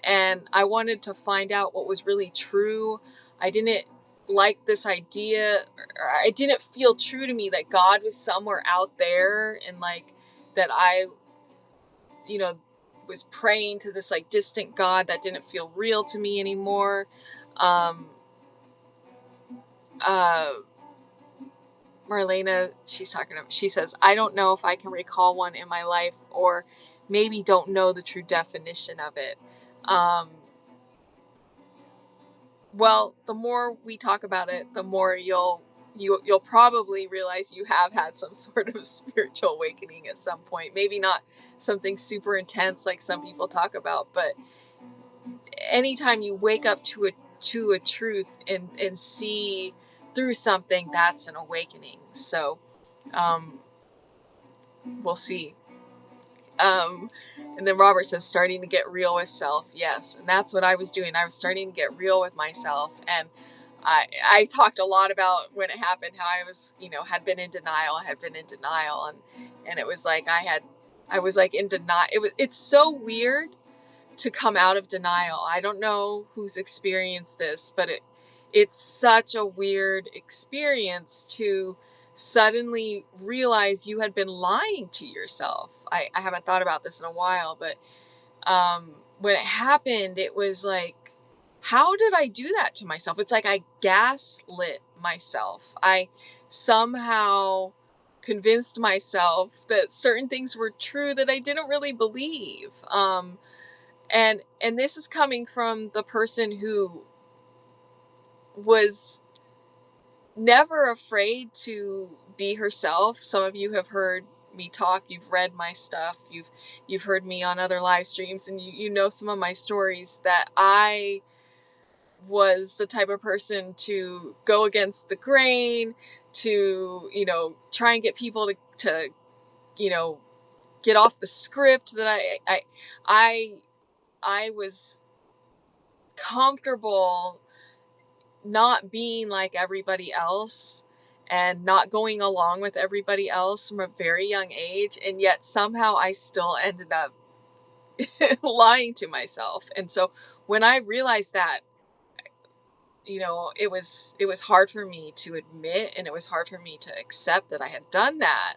and I wanted to find out what was really true. I didn't like this idea, or I didn't feel true to me that God was somewhere out there, and like that I, you know, was praying to this like distant God that didn't feel real to me anymore. Um, uh, Marlena, she says, I don't know if I can recall one in my life, or maybe don't know the true definition of it. Um, Well, the more we talk about it, the more you'll probably realize you have had some sort of spiritual awakening at some point. Maybe not something super intense like some people talk about, but anytime you wake up to a truth and see through something, that's an awakening. So um, we'll see. Um, and then Robert says, starting to get real with self. Yes. And that's what I was doing. I was starting to get real with myself. And I talked a lot about when it happened, how I was, had been in denial. I had been in denial. And it was like, I was like in denial. It's so weird to come out of denial. I don't know who's experienced this, but it's such a weird experience to suddenly realize you had been lying to yourself. I haven't thought about this in a while, but when it happened, it was like, how did I do that to myself? It's like I gaslit myself. I somehow convinced myself that certain things were true that I didn't really believe. And this is coming from the person who was never afraid to be herself. Some of you have heard me talk, you've read my stuff, you've heard me on other live streams, and you know some of my stories, that I was the type of person to go against the grain, to try and get people to get off the script that I I was comfortable not being like everybody else and not going along with everybody else from a very young age, and yet somehow I still ended up lying to myself. And so when I realized that, it was hard for me to admit, and it was hard for me to accept that I had done that.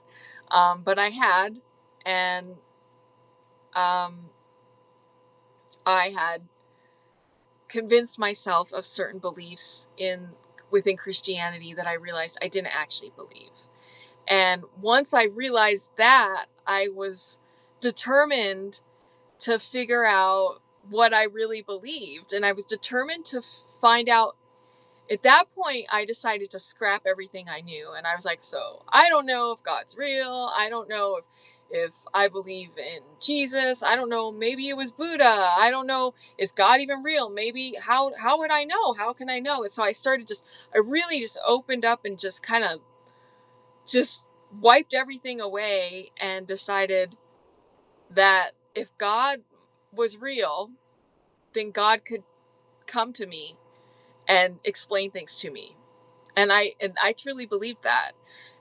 But I had. And um, I had convinced myself of certain beliefs within Christianity that I realized I didn't actually believe. And once I realized that, I was determined to figure out what I really believed. And I was determined to find out. At that point, I decided to scrap everything I knew. And I was like, so I don't know if God's real. I don't know if I believe in Jesus. I don't know. Maybe it was Buddha. I don't know. Is God even real? Maybe how would I know? How can I know? And so I really just opened up and just kind of just wiped everything away and decided that if God was real, then God could come to me and explain things to me. And I truly believed that,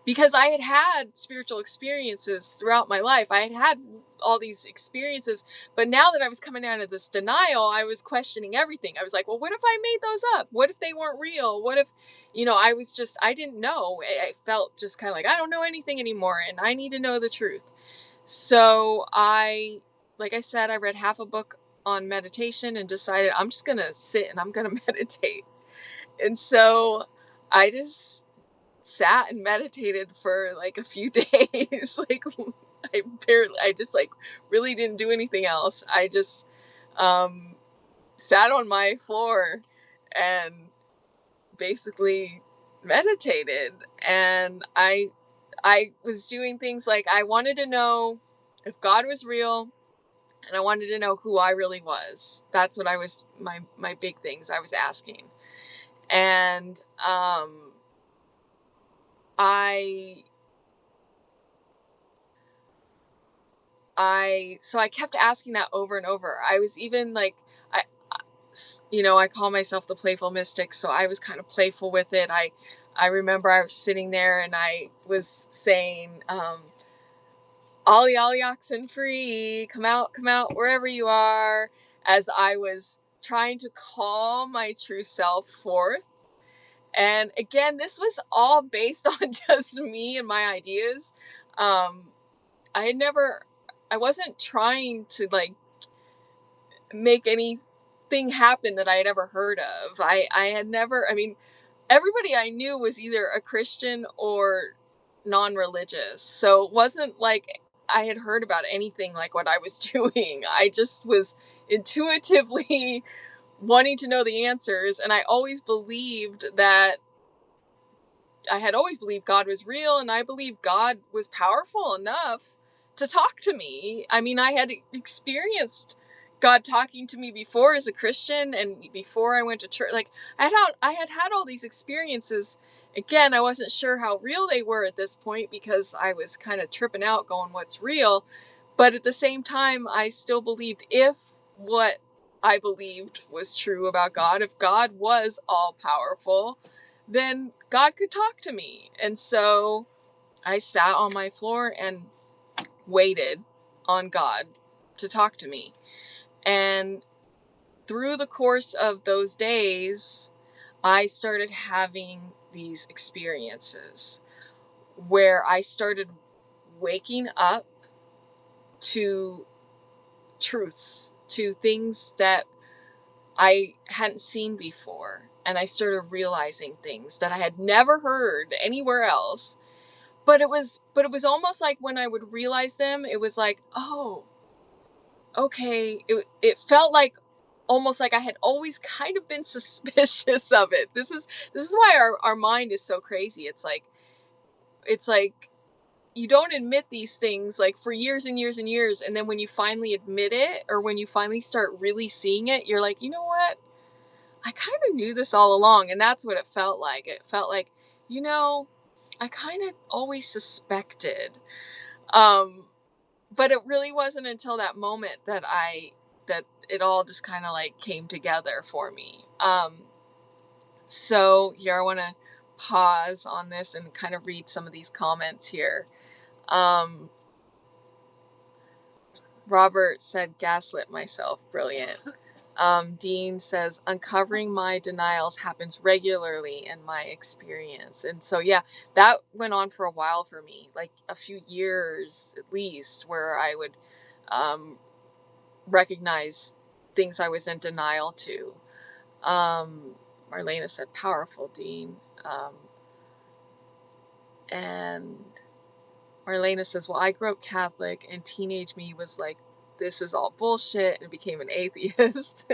because I had had spiritual experiences throughout my life. I had had all these experiences, but now that I was coming out of this denial, I was questioning everything. I was like, well, what if I made those up? What if they weren't real? What if, I didn't know. I felt just kind of like, I don't know anything anymore, and I need to know the truth. So like I said, I read half a book on meditation and decided I'm just going to sit and I'm going to meditate. And so I just sat and meditated for like a few days. Like I just like really didn't do anything else. I just um sat on my floor and basically meditated. And I was doing things like I wanted to know if God was real, and I wanted to know who I really was. That's what I was my big things I was asking. And I I kept asking that over and over. I was even like, I, I call myself the playful mystic, so I was kind of playful with it. I remember I was sitting there and I was saying, Ollie, Ollie, oxen free, come out, wherever you are, as I was trying to call my true self forth. And again, this was all based on just me and my ideas. Um, I wasn't trying to like make anything happen that I had ever heard of. I had never, I mean, everybody I knew was either a Christian or non-religious. So it wasn't like I had heard about anything like what I was doing. I just was intuitively wanting to know the answers. And I had always believed God was real, and I believed God was powerful enough to talk to me. I mean, I had experienced God talking to me before as a Christian, and before I went to church. Like I had had all these experiences. Again, I wasn't sure how real they were at this point, because I was kind of tripping out going, what's real? But at the same time, I still believed, if what I believed was true about God, if God was all powerful, then God could talk to me. And so I sat on my floor and waited on God to talk to me. And through the course of those days, I started having these experiences where I started waking up to truths, to things that I hadn't seen before. And I started realizing things that I had never heard anywhere else. But it was almost like when I would realize them, it was like, oh, okay. It felt like almost like I had always kind of been suspicious of it. This is why our mind is so crazy. It's like you don't admit these things like for years and years and years, and then when you finally admit it, or when you finally start really seeing it, you're like, you know what? I kind of knew this all along. And that's what it felt like. It felt like, you know, I kind of always suspected. Um, but it really wasn't until that moment that it all just kind of like came together for me. So here I want to pause on this and kind of read some of these comments here. Um, Robert said, gaslit myself. Brilliant. Dean says, uncovering my denials happens regularly in my experience. And so, yeah, that went on for a while for me, like a few years at least, where I would recognize things I was in denial to. Marlena said, powerful, Dean. And Marlena says, well, I grew up Catholic, and teenage me was like, this is all bullshit, and became an atheist.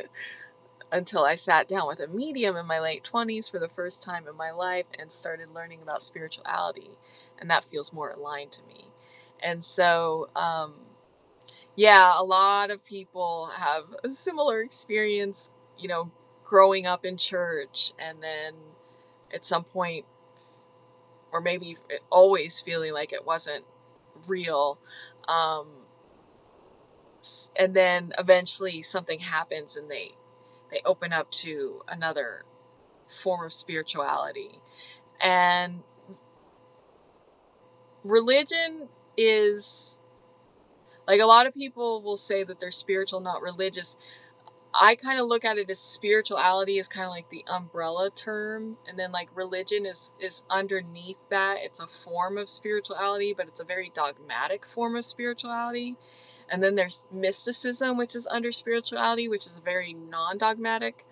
Until I sat down with a medium in my late 20s for the first time in my life and started learning about spirituality. And that feels more aligned to me. And so, yeah, a lot of people have a similar experience, growing up in church and then at some point, or maybe always feeling like it wasn't real. Um, and then eventually something happens and they open up to another form of spirituality. And religion is, like, a lot of people will say that they're spiritual, not religious. I kind of look at it as spirituality is kind of like the umbrella term, and then like religion is underneath that. It's a form of spirituality, but it's a very dogmatic form of spirituality. And then there's mysticism, which is under spirituality, which is a very non-dogmatic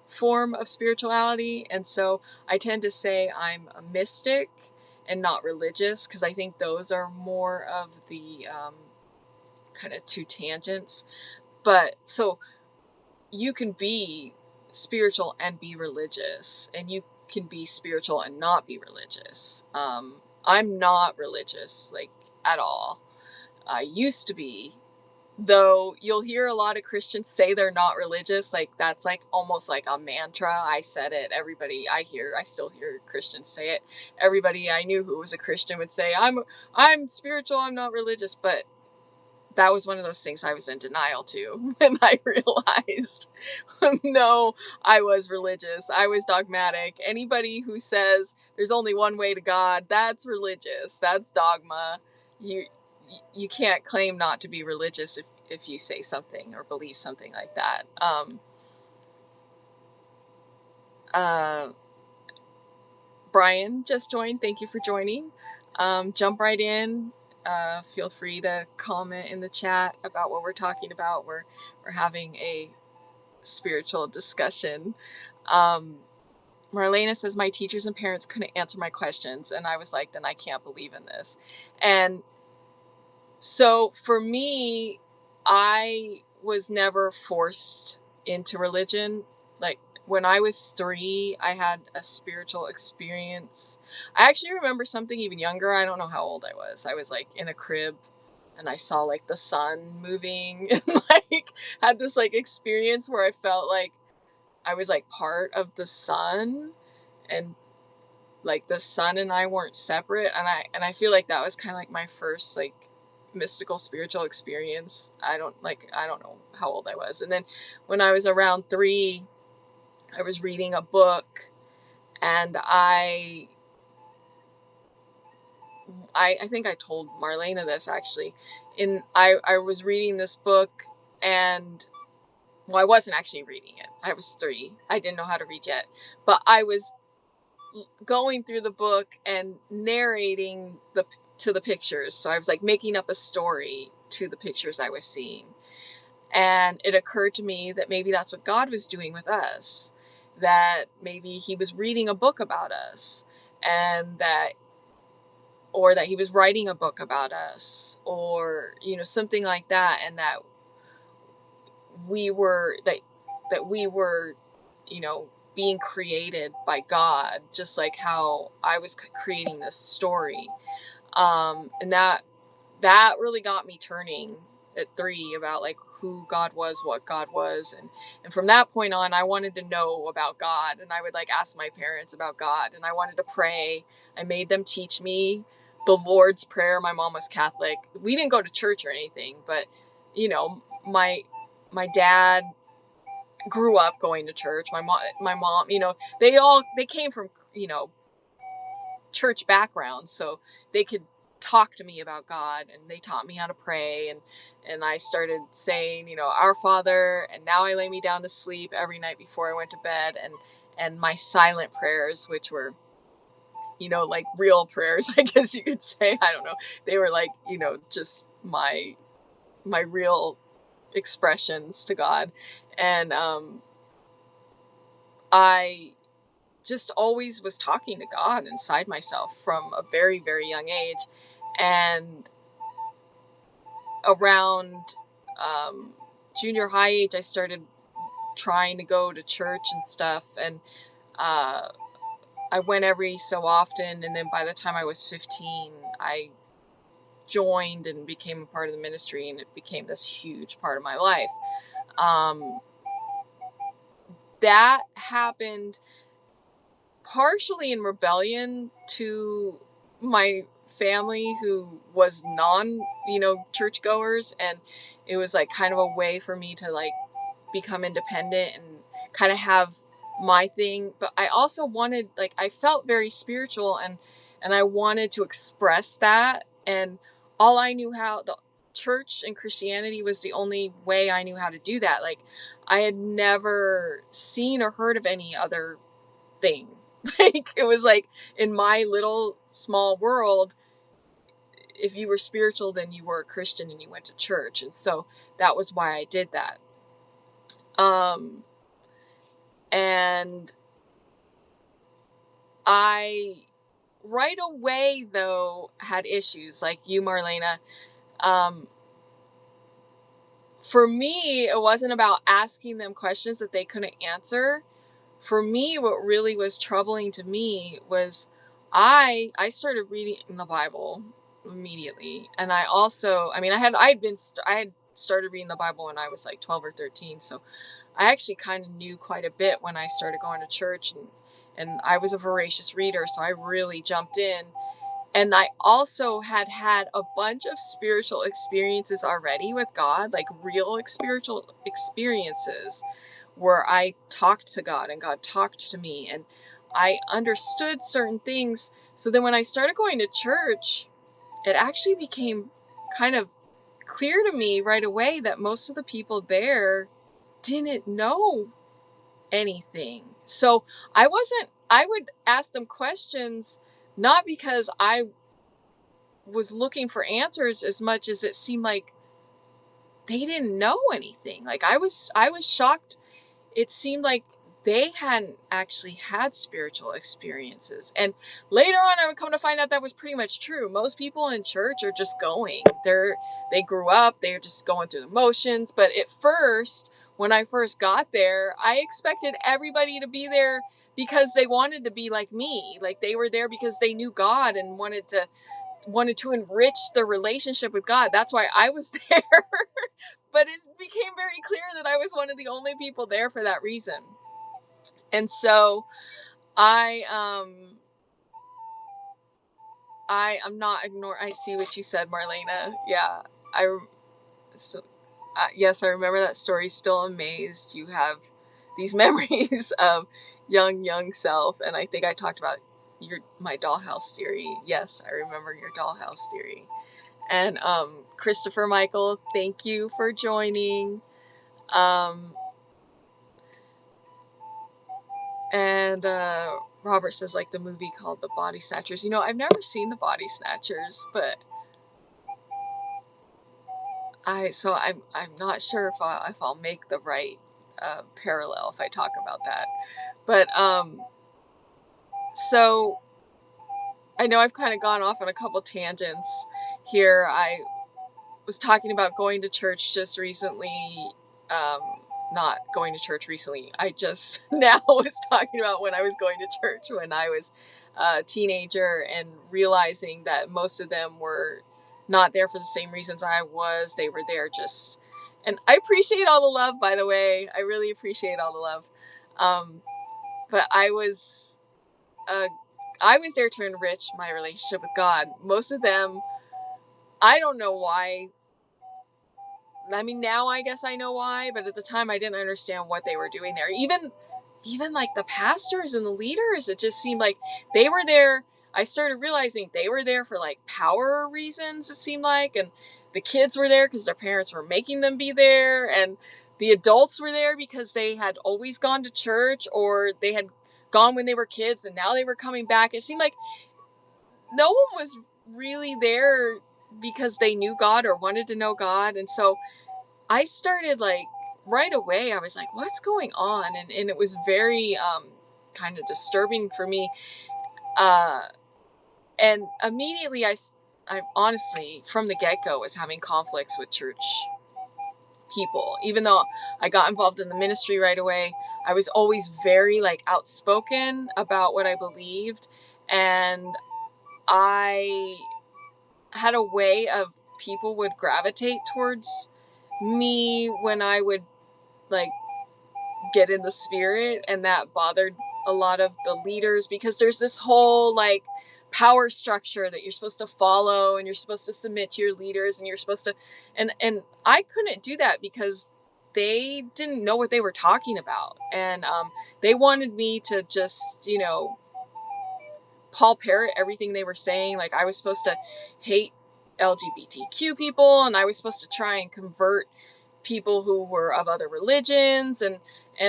form of spirituality. And so I tend to say I'm a mystic and not religious, because I think those are more of the kind of two tangents. But so you can be spiritual and be religious, and you can be spiritual and not be religious. I'm not religious, like, at all. I used to be, though. You'll hear a lot of Christians say they're not religious. Like, that's like almost like a mantra. I said it. I still hear Christians say it. Everybody I knew who was a Christian would say, I'm spiritual, I'm not religious. But that was one of those things I was in denial to. And I realized, no, I was religious. I was dogmatic. Anybody who says there's only one way to God, that's religious. That's dogma. You can't claim not to be religious if you say something or believe something like that. Uh, Brian just joined. Thank you for joining. Jump right in. Feel free to comment in the chat about what we're talking about. We're having a spiritual discussion. Marlena says, my teachers and parents couldn't answer my questions. And I was like, then I can't believe in this. And so for me, I was never forced into religion. Like, when I was 3, I had a spiritual experience. I actually remember something even younger. I don't know how old I was. I was like in a crib and I saw like the sun moving and like had this like experience where I felt like I was like part of the sun, and like the sun and I weren't separate. And I feel like that was kind of like my first like mystical spiritual experience. I don't know how old I was. And then when I was around 3, I was reading a book, and I think I told Marlena this actually. I was reading this book, and well, I wasn't actually reading it. I was 3. I didn't know how to read yet, but I was going through the book and narrating to the pictures. So I was like making up a story to the pictures I was seeing. And it occurred to me that maybe that's what God was doing with us, that maybe he was reading a book about us, and or that he was writing a book about us, or, something like that. And that we were, you know, being created by God, just like how I was creating this story. And that really got me turning at 3 about like who God was, what God was. And from that point on, I wanted to know about God, and I would like ask my parents about God, and I wanted to pray. I made them teach me the Lord's Prayer. My mom was Catholic. We didn't go to church or anything, but my dad grew up going to church. My mom, they came from, church backgrounds, so they could talk to me about God, and they taught me how to pray. And I started saying, Our Father, and now I lay me down to sleep every night before I went to bed. And my silent prayers, which were, like real prayers, I guess you could say. I don't know. They were like, just my real expressions to God. And I just always was talking to God inside myself from a very, very young age. And around junior high age, I started trying to go to church and stuff. And uh, I went every so often. And then by the time I was 15, I joined and became a part of the ministry, and it became this huge part of my life. Um, that happened partially in rebellion to my family, who was non, churchgoers, and it was like kind of a way for me to like become independent and kind of have my thing. But I also wanted, like, I felt very spiritual, and I wanted to express that. And all I knew how, the church and Christianity was the only way I knew how to do that. Like, I had never seen or heard of any other thing. Like, it was like, in my little small world, if you were spiritual, then you were a Christian and you went to church. And so that was why I did that. Um, and I right away though had issues like you, Marlena. Um, for me, it wasn't about asking them questions that they couldn't answer. For me, what really was troubling to me was I started reading the Bible immediately. And I also, I mean, I had started reading the Bible when I was like 12 or 13. So I actually kind of knew quite a bit when I started going to church, and I was a voracious reader, so I really jumped in. And I also had a bunch of spiritual experiences already with God, like real spiritual experiences where I talked to God and God talked to me, and I understood certain things. So then when I started going to church, it actually became kind of clear to me right away that most of the people there didn't know anything. So I would ask them questions, not because I was looking for answers as much as it seemed like they didn't know anything. Like, I was shocked. It seemed like they hadn't actually had spiritual experiences. And later on, I would come to find out that was pretty much true. Most people in church are just going. They grew up, they're just going through the motions. But at first, when I first got there, I expected everybody to be there because they wanted to be like me. Like, they were there because they knew God and wanted to enrich their relationship with God. That's why I was there. But it became very clear that I was one of the only people there for that reason. And so I I'm not ignoring. I see what you said, Marlena. Yeah, I so yes, I remember that story. Still amazed you have these memories of young self. And I think I talked about my dollhouse theory. Yes, I remember your dollhouse theory. And Christopher Michael, thank you for joining. Um, and Robert says, like, the movie called The Body Snatchers. I've never seen The Body Snatchers, but I'm not sure if I'll make the right parallel if I talk about that. But so I know I've kind of gone off on a couple tangents here. I was talking about going to church just recently. Um, Not going to church recently. I just now was talking about when I was going to church when I was a teenager, and realizing that most of them were not there for the same reasons I was. They were there just, and I appreciate all the love, by the way. I really appreciate all the love. Um, but uh, I was there to enrich my relationship with God. Most of them, I don't know why. I mean, now I guess I know why, but at the time I didn't understand what they were doing there. Even like the pastors and the leaders, it just seemed like they were there. I started realizing they were there for like power reasons, it seemed like, and the kids were there because their parents were making them be there, and the adults were there because they had always gone to church, or they had gone when they were kids and now they were coming back. It seemed like no one was really there because they knew God or wanted to know God. And so I started, like, right away, I was like, what's going on? And it was very kind of disturbing for me. Uh, and immediately I honestly, from the get-go, was having conflicts with church. people. Even though I got involved in the ministry right away, I was always very like outspoken about what I believed, and I had a way of people would gravitate towards me when I would like get in the spirit, and that bothered a lot of the leaders, because there's this whole like power structure that you're supposed to follow, and you're supposed to submit to your leaders, and you're supposed to, and I couldn't do that because they didn't know what they were talking about, and they wanted me to just, you know, Paul Parrot everything they were saying. Like I was supposed to hate LGBTQ people, and I was supposed to try and convert people who were of other religions, and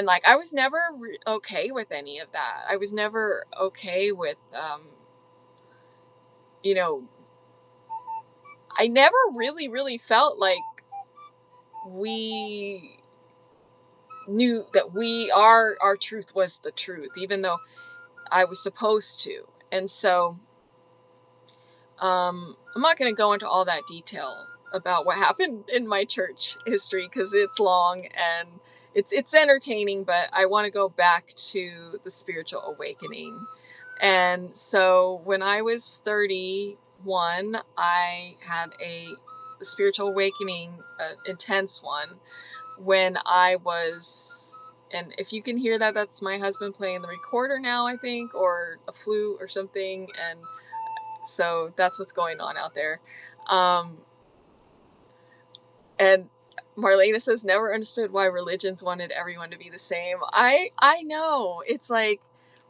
like I was never okay with any of that. I was never okay with you know, I never really felt like we knew that our truth was the truth, even though I was supposed to. And so I'm not going to go into all that detail about what happened in my church history because it's long and it's entertaining, but I want to go back to the spiritual awakening. And so when I was 31, I had a spiritual awakening, intense one, when I was, and if you can hear that, that's my husband playing the recorder now, I think, or a flute or something. And so that's what's going on out there. And Marlena says, never understood why religions wanted everyone to be the same. I know. It's like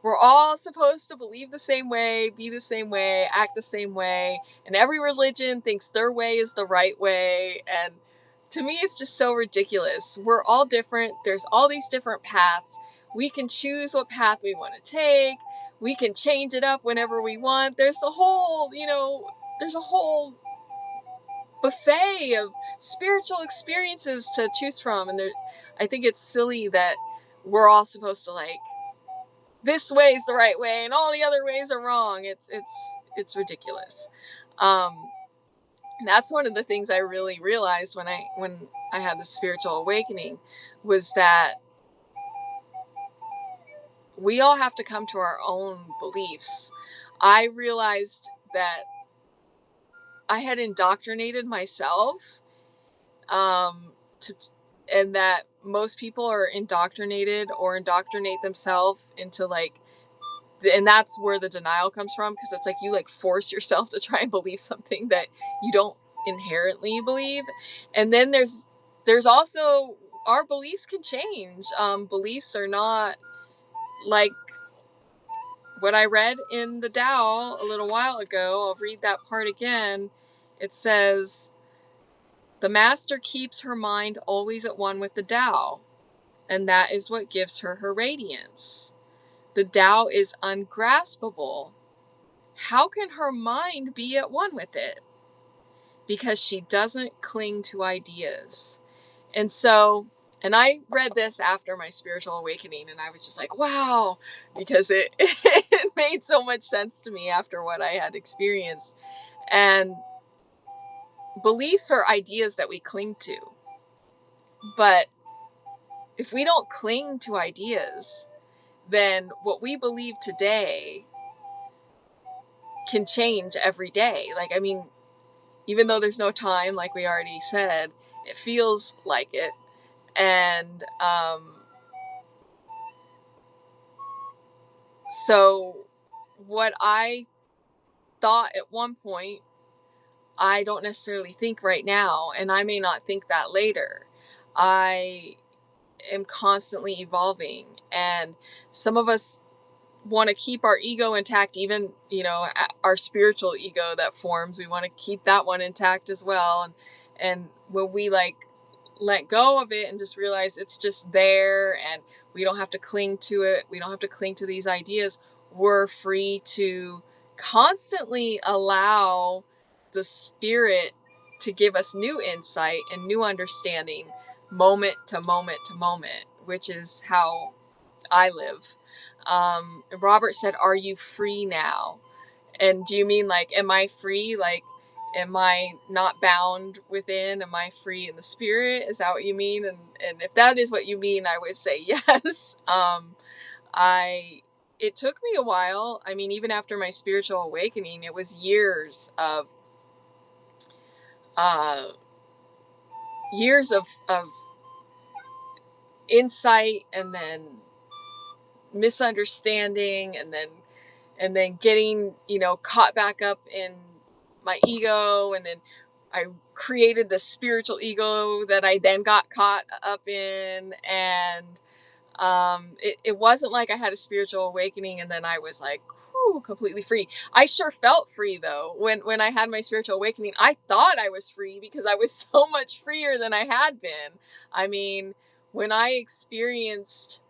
we're all supposed to believe the same way, be the same way, act the same way. And every religion thinks their way is the right way. And to me, it's just so ridiculous. We're all different. There's all these different paths. We can choose what path we want to take. We can change it up whenever we want. There's the whole, you know, there's a whole buffet of spiritual experiences to choose from, and I think it's silly that we're all supposed to like, this way is the right way and all the other ways are wrong. It's ridiculous. That's one of the things I really realized when I had the spiritual awakening, was that we all have to come to our own beliefs. I realized that I had indoctrinated myself, to, and that most people are indoctrinated or indoctrinate themselves into like, and that's where the denial comes from, because it's like you like force yourself to try and believe something that you don't inherently believe. And then there's also, our beliefs can change. Beliefs are not like what I read in the Tao a little while ago. I'll read that part again. It says, the master keeps her mind always at one with the Tao, and that is what gives her her radiance. The Tao is ungraspable. How can her mind be at one with it? Because she doesn't cling to ideas. And so, and I read this after my spiritual awakening, and I was just like, wow, because it made so much sense to me after what I had experienced. And beliefs are ideas that we cling to. But if we don't cling to ideas, then what we believe today can change every day. Like, I mean, even though there's no time, like we already said, it feels like it. And so what I thought at one point, I don't necessarily think right now, and I may not think that later. I am constantly evolving, and some of us want to keep our ego intact, even, you know, our spiritual ego that forms, we want to keep that one intact as well. And when we like let go of it and just realize it's just there, and we don't have to cling to it, we don't have to cling to these ideas, we're free to constantly allow the spirit to give us new insight and new understanding, moment to moment to moment, which is how I live. Robert said, are you free now? And do you mean like, am I free? Like, am I not bound within? Am I free in the spirit? Is that what you mean? And if that is what you mean, I would say yes. It took me a while. I mean, even after my spiritual awakening, it was uh, years of insight, and then misunderstanding, and then getting, caught back up in my ego, and then I created the spiritual ego that I then got caught up in. And it wasn't like I had a spiritual awakening and then I was like, whew, completely free. I sure felt free though. When I had my spiritual awakening, I thought I was free because I was so much freer than I had been. I mean, when I experienced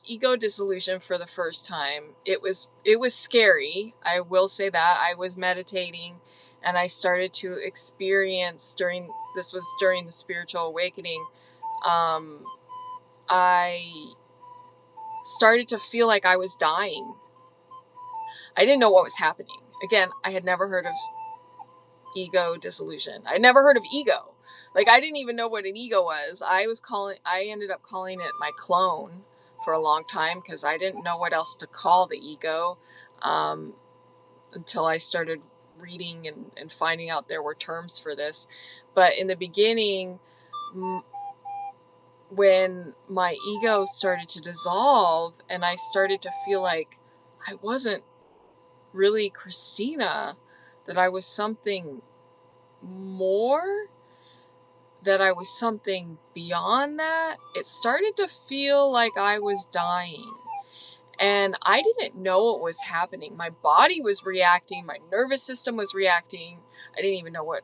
ego dissolution for the first time, it was scary. I will say that. I was meditating and I started to experience during the spiritual awakening. I started to feel like I was dying. I didn't know what was happening. Again, I had never heard of ego dissolution. I'd never heard of ego. Like, I didn't even know what an ego was. I ended up calling it my clone for a long time because I didn't know what else to call the ego, until I started reading and finding out there were terms for this. But in the beginning, when my ego started to dissolve and I started to feel like I wasn't really Kristina, that I was something more, that I was something beyond that, it started to feel like I was dying. And I didn't know what was happening. My body was reacting, my nervous system was reacting. I didn't even know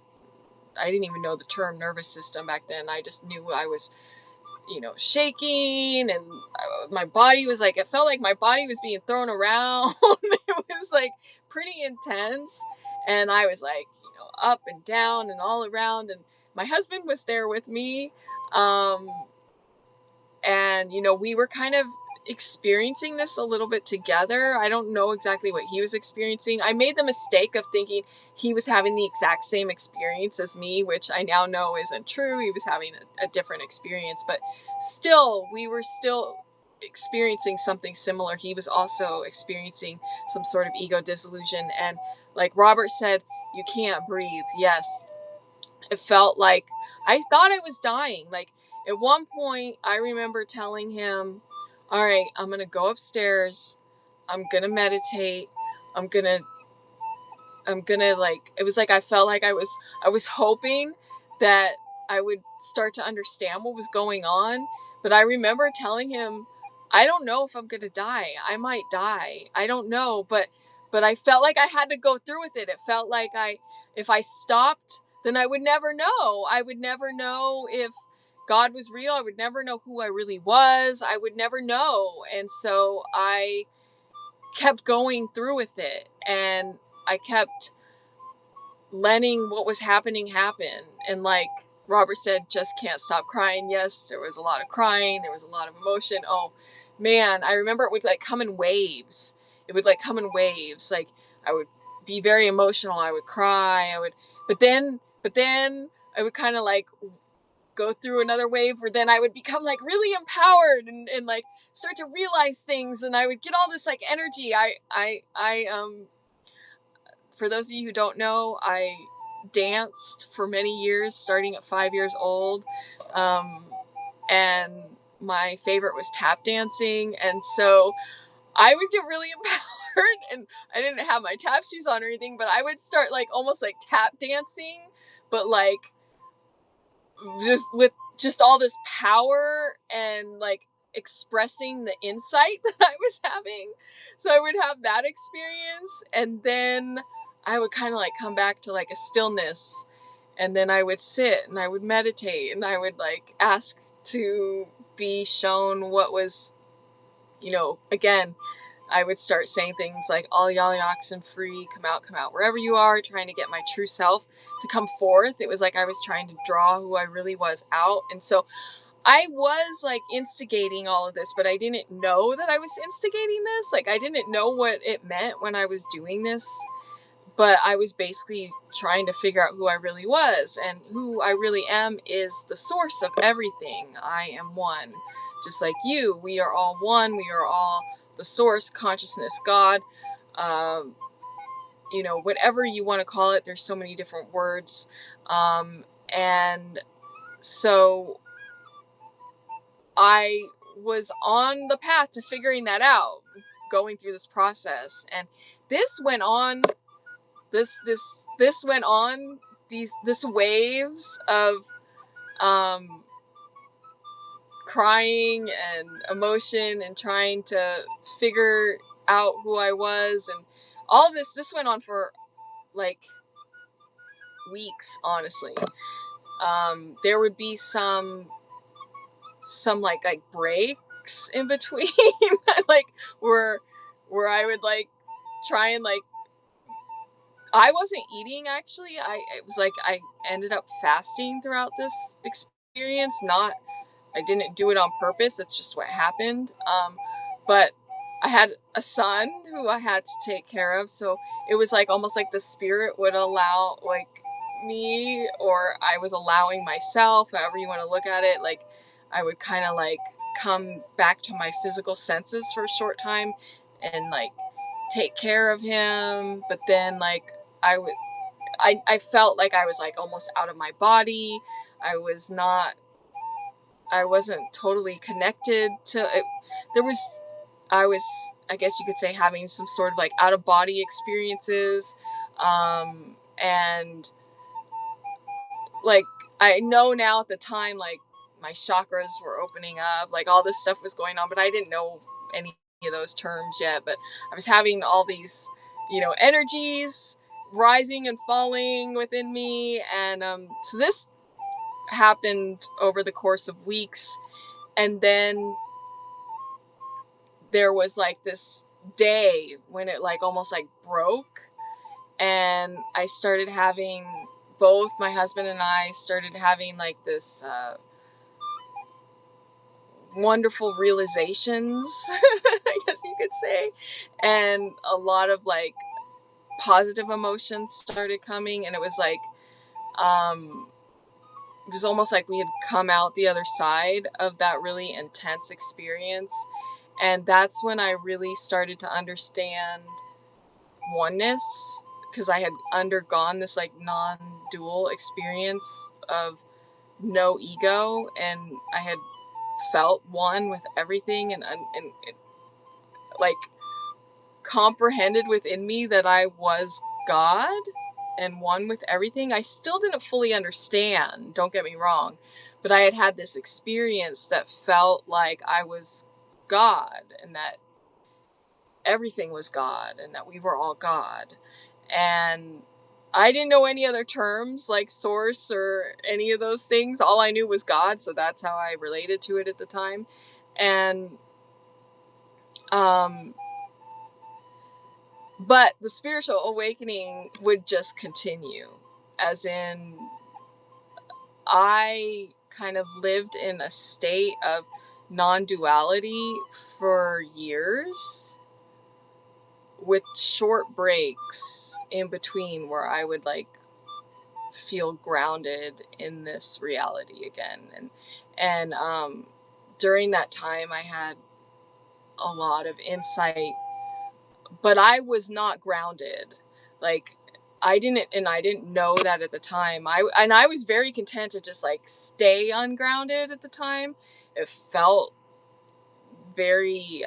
the term nervous system back then. I just knew I was shaking, and my body was like, it felt like my body was being thrown around. It was like pretty intense. And I was like, up and down and all around. And my husband was there with me. And, we were kind of experiencing this a little bit together. I don't know exactly what he was experiencing. I made the mistake of thinking he was having the exact same experience as me, which I now know isn't true. He was having a different experience, but still, we were still experiencing something similar. He was also experiencing some sort of ego dissolution. And like Robert said, you can't breathe. Yes, it felt like I thought I was dying. Like, at one point, I remember telling him, all right, I'm going to go upstairs. I'm going to meditate. I'm going to like, it was like I felt like I was hoping that I would start to understand what was going on. But I remember telling him, I don't know if I'm going to die. I might die. I don't know, but I felt like I had to go through with it. It felt like if I stopped, then I would never know. I would never know if God was real. I would never know who I really was. I would never know. And so I kept going through with it, and I kept letting what was happening happen. And like Robert said, just can't stop crying. Yes, there was a lot of crying. There was a lot of emotion. Oh man, I remember it would like come in waves. It would like come in waves. Like, I would be very emotional. I would cry. But then I would kind of like go through another wave where then I would become like really empowered, and like start to realize things, and I would get all this like energy. I for those of you who don't know, I danced for many years, starting at 5 years old. And my favorite was tap dancing. And so I would get really empowered, and I didn't have my tap shoes on or anything, but I would start like almost like tap dancing, but like just with just all this power and like expressing the insight that I was having. So I would have that experience, and then I would kind of like come back to like a stillness, and then I would sit and I would meditate, and I would like ask to be shown what was, again, I would start saying things like, all y'all are oxen free, come out wherever you are, trying to get my true self to come forth. It was like I was trying to draw who I really was out. And so I was like instigating all of this, but I didn't know that I was instigating this. Like, I didn't know what it meant when I was doing this. but I was basically trying to figure out who I really was, and who I really am is the source of everything. I am one, just like you. We are all one. We are all the source, consciousness, God. Um, whatever you want to call it. There's so many different words, and so I was on the path to figuring that out, going through this process, and this went on. This went on. This waves of um, crying and emotion and trying to figure out who I was, and all this. This went on for like weeks, honestly. There would be some like breaks in between, like where where I would like try and like I wasn't eating actually. It was like I ended up fasting throughout this experience. Not I didn't do it on purpose. It's just what happened. But I had a son who I had to take care of, so it was like almost like the spirit would allow like me, or I was allowing myself, however you want to look at it. Like I would kind of like come back to my physical senses for a short time and like take care of him, but then like I would I felt like I was like almost out of my body. I was not I wasn't totally connected to it. There was I was, I guess you could say, having some sort of like out of body experiences, and like I know now at the time like my chakras were opening up, like all this stuff was going on, but I didn't know any of those terms yet. But I was having all these, energies rising and falling within me, and so this happened over the course of weeks, and then there was like this day when it like almost like broke, and I started having both my husband and I started having like this wonderful realizations, I guess you could say, and a lot of like positive emotions started coming, and it was like um it was almost like we had come out the other side of that really intense experience, and that's when I really started to understand oneness, because I had undergone this like non-dual experience of no ego, and I had felt one with everything, and like comprehended within me that I was God and one with everything. I still didn't fully understand, don't get me wrong, but I had had this experience that felt like I was God, and that everything was God, and that we were all God. And I didn't know any other terms like source or any of those things. All I knew was God, so that's how I related to it at the time. And um but the spiritual awakening would just continue, as in I kind of lived in a state of non-duality for years, with short breaks in between where I would like feel grounded in this reality again. And during that time I had a lot of insight, but I was not grounded. Like I didn't know that at the time. I was very content to just like stay ungrounded at the time. It felt very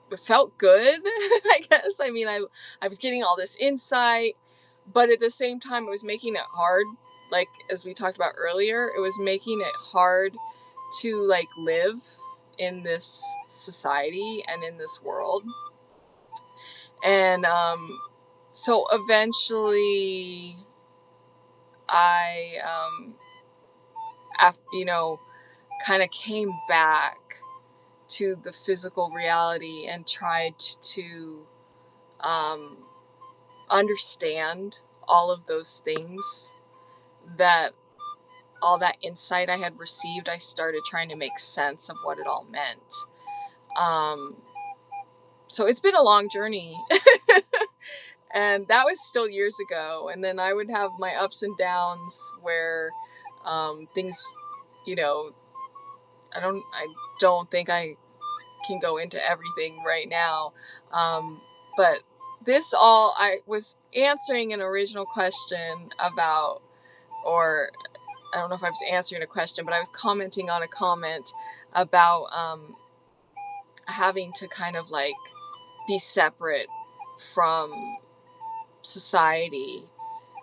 it felt good, I guess. I mean, I was getting all this insight, but at the same time, it was making it hard. Like as we talked about earlier, it was making it hard to like live in this society and in this world. And so eventually, I kind of came back to the physical reality and tried to um, understand all of those things, that all that insight I had received. I started trying to make sense of what it all meant. Um, so it's been a long journey. And that was still years ago. And then I would have my ups and downs where things, you know, I don't think I can go into everything right now. But I was answering an original question about, or I don't know if I was answering a question, but I was commenting on a comment about having to kind of like be separate from society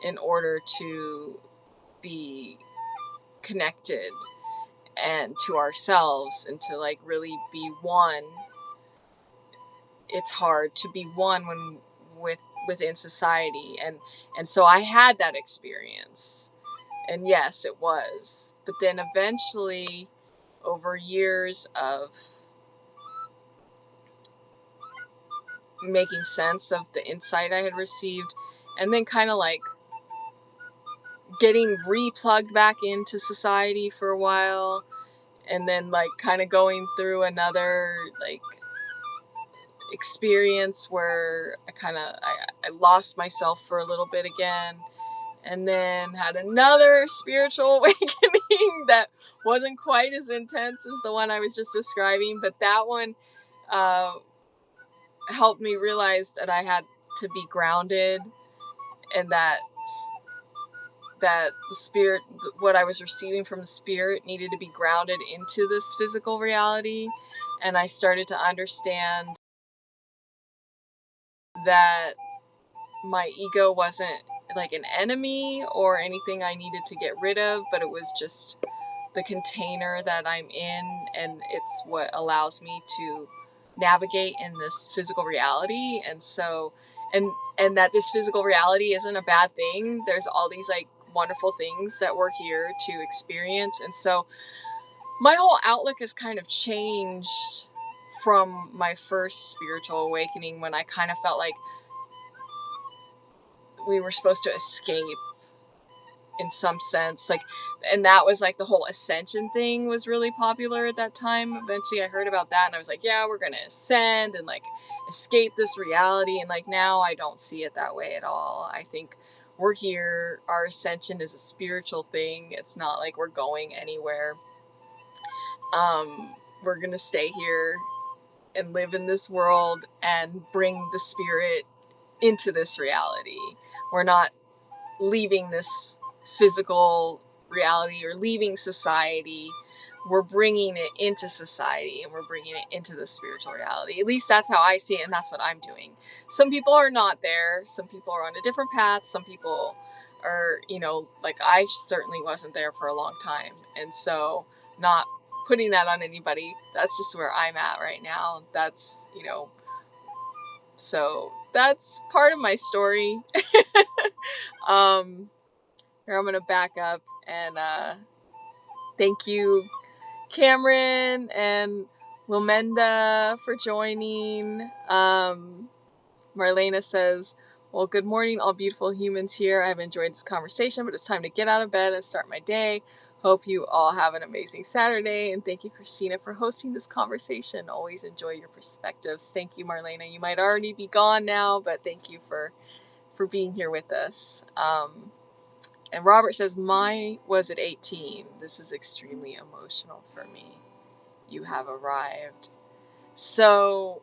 in order to be connected and to ourselves and to like really be one. It's hard to be one within society, and so I had that experience, and yes, it was, but then eventually over years of making sense of the insight I had received, and then kind of like getting replugged back into society for a while, and then like kind of going through another like experience where I lost myself for a little bit again, and then had another spiritual awakening that wasn't quite as intense as the one I was just describing, but that one uh, helped me realize that I had to be grounded, and that the spirit, what I was receiving from the spirit, needed to be grounded into this physical reality. And I started to understand that my ego wasn't like an enemy or anything I needed to get rid of, but it was just the container that I'm in, and it's what allows me to navigate in this physical reality. And so, and that this physical reality isn't a bad thing. There's all these like wonderful things that we're here to experience. And so my whole outlook has kind of changed from my first spiritual awakening, when I kind of felt like we were supposed to escape in some sense, like, and that was like the whole ascension thing was really popular at that time. Eventually I heard about that and I was like, yeah, we're gonna ascend and like escape this reality. And like now I don't see it that way at all. I think we're here, our ascension is a spiritual thing. It's not like we're going anywhere. We're gonna stay here and live in this world and bring the spirit into this reality. We're not leaving this physical reality or leaving society. We're bringing it into society, and we're bringing it into the spiritual reality. At least that's how I see it, and that's what I'm doing. Some people are not there. Some people are on a different path. Some people are, you know, like I certainly wasn't there for a long time. And so, not putting that on anybody, that's just where I'm at right now. That's, you know, so that's part of my story. Here, I'm gonna back up and thank you, Cameron and Wilmenda, for joining. Marlena says, well, good morning, all beautiful humans here. I've enjoyed this conversation, but it's time to get out of bed and start my day. Hope you all have an amazing Saturday. And thank you, Kristina, for hosting this conversation. Always enjoy your perspectives. Thank you, Marlena. You might already be gone now, but thank you for being here with us. And Robert says, mine was at 18. This is extremely emotional for me. You have arrived. So,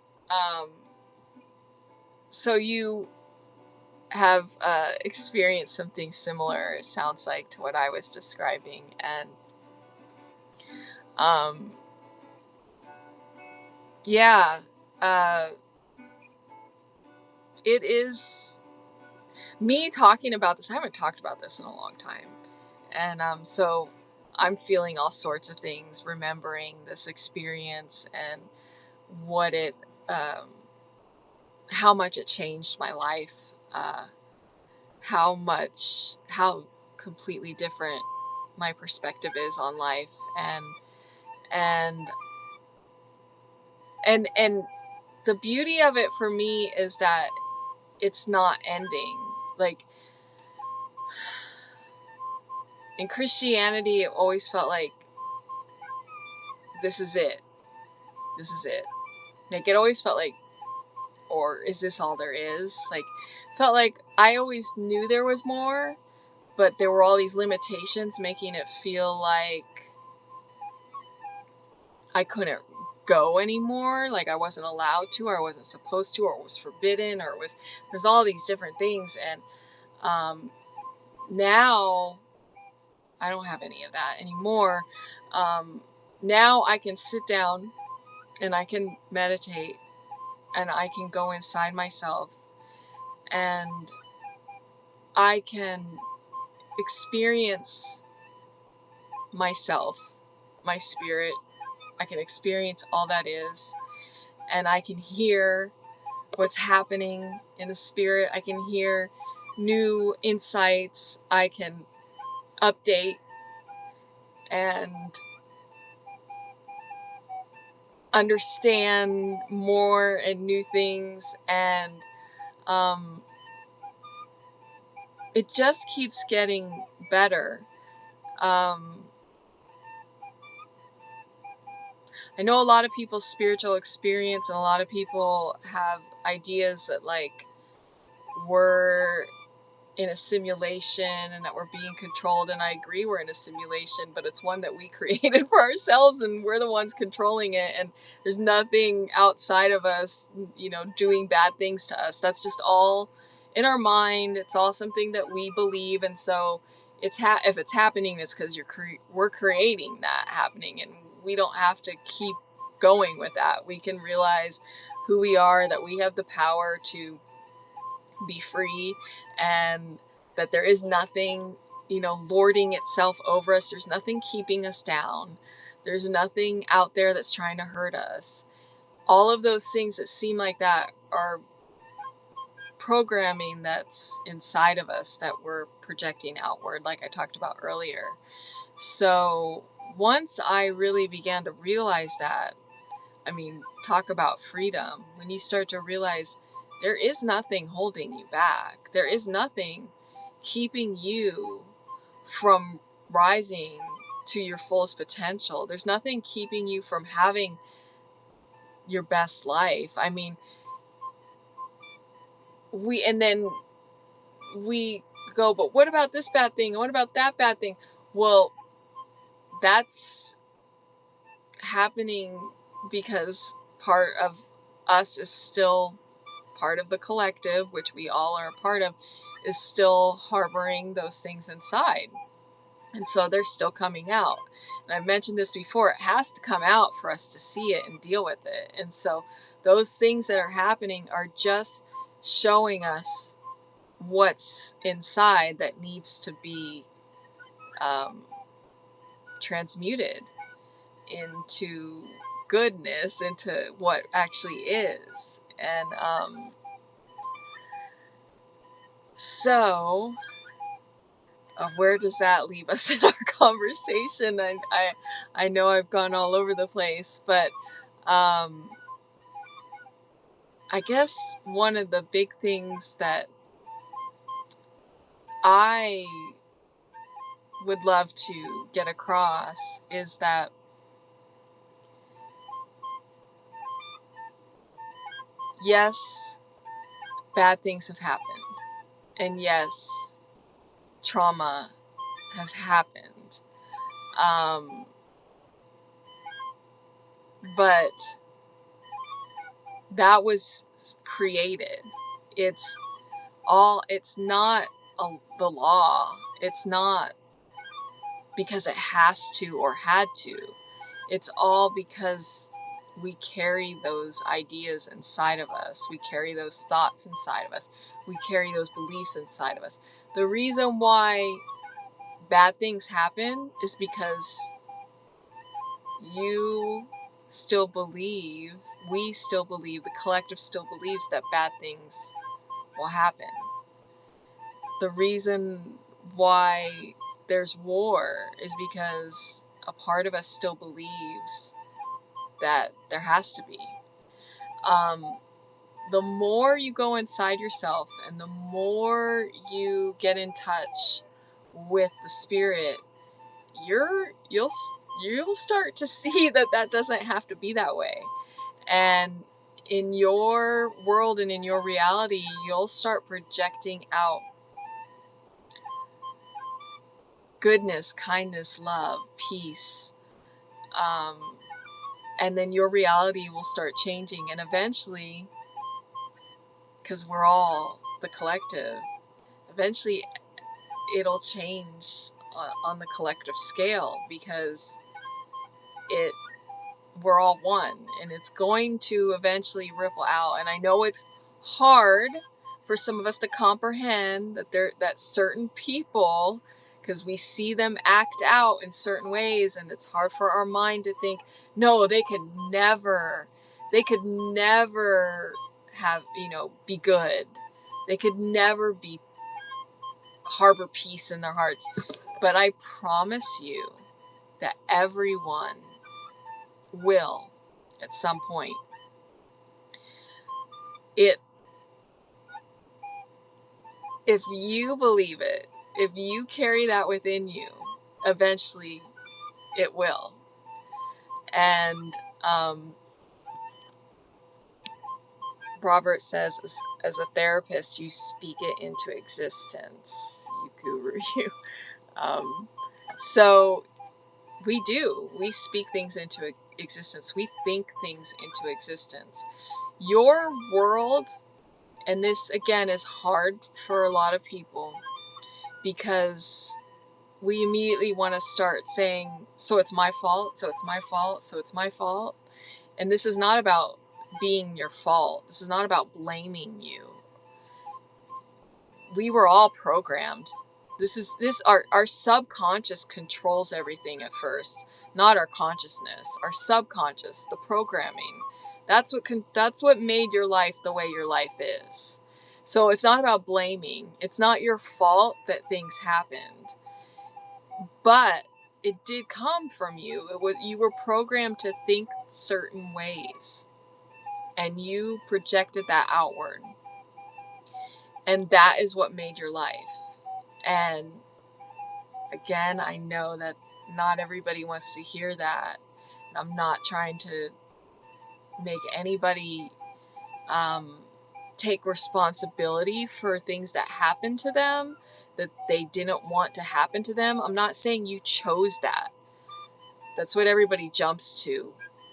so you have experienced something similar, it sounds like, to what I was describing. And yeah, it is me talking about this. I haven't talked about this in a long time. And so I'm feeling all sorts of things, remembering this experience and what it, how much it changed my life, how completely different my perspective is on life, and and the beauty of it for me is that it's not ending. Like in Christianity, it always felt like this is it. This is it. Like it always felt like or is this all there is? Like, felt like I always knew there was more, but there were all these limitations making it feel like I couldn't go anymore, like I wasn't allowed to, or I wasn't supposed to, or it was forbidden, or there's all these different things. And now I don't have any of that anymore. Now I can sit down and I can meditate and I can go inside myself and I can experience myself, my spirit. I can experience all that is, and I can hear what's happening in the spirit. I can hear new insights. I can update and understand more and new things. And it just keeps getting better. I know a lot of people's spiritual experience, and a lot of people have ideas that like we're in a simulation and that we're being controlled, and I agree we're in a simulation, but it's one that we created for ourselves and we're the ones controlling it, and there's nothing outside of us, you know, doing bad things to us. That's just all in our mind. It's all something that we believe, and so if it's happening, it's because we're creating that happening, and we don't have to keep going with that. We can realize who we are, that we have the power to be free, and that there is nothing, you know, lording itself over us. There's nothing keeping us down. There's nothing out there that's trying to hurt us. All of those things that seem like that are programming that's inside of us that we're projecting outward, like I talked about earlier. So once I really began to realize that, I mean, talk about freedom. When you start to realize there is nothing holding you back, there is nothing keeping you from rising to your fullest potential, there's nothing keeping you from having your best life. I mean, and then we go, but what about this bad thing? What about that bad thing? Well, that's happening because part of us is still part of the collective, which we all are a part of, is still harboring those things inside. And so they're still coming out. And I've mentioned this before, it has to come out for us to see it and deal with it. And so those things that are happening are just showing us what's inside that needs to be transmuted into goodness, into what actually is. And so where does that leave us in our conversation? I know I've gone all over the place, but I guess one of the big things that I would love to get across is that yes, bad things have happened, and yes, trauma has happened, but that was created. It's not the law. It's not because it has to or had to. It's all because we carry those ideas inside of us. We carry those thoughts inside of us. We carry those beliefs inside of us. The reason why bad things happen is because you still believe, we still believe, the collective still believes that bad things will happen. The reason why there's war is because a part of us still believes that there has to be. The more you go inside yourself and the more you get in touch with the spirit, you'll start to see that doesn't have to be that way. And in your world and in your reality, you'll start projecting out goodness, kindness, love, peace. And then your reality will start changing. And eventually, because we're all the collective, eventually it'll change on the collective scale, because we're all one, and it's going to eventually ripple out. And I know it's hard for some of us to comprehend that certain people, because we see them act out in certain ways, and it's hard for our mind to think, no, they could never have, be good. They could never be harbor peace in their hearts. But I promise you that everyone will at some point. If you believe it, if you carry that within you, eventually it will. And Robert says, as a therapist, you speak it into existence. You guru, you. So we do. We speak things into existence. We think things into existence. Your world, and this again is hard for a lot of people, because we immediately want to start saying, so it's my fault, so it's my fault, so it's my fault. And this is not about being your fault. This is not about blaming you. We were all programmed. Our subconscious controls everything at first, not our consciousness. Our subconscious, the programming. That's what made your life the way your life is. So it's not about blaming. It's not your fault that things happened. But it did come from you. You were programmed to think certain ways, and you projected that outward. And that is what made your life. And again, I know that not everybody wants to hear that. I'm not trying to make anybody take responsibility for things that happened to them, that they didn't want to happen to them. I'm not saying you chose that. That's what everybody jumps to.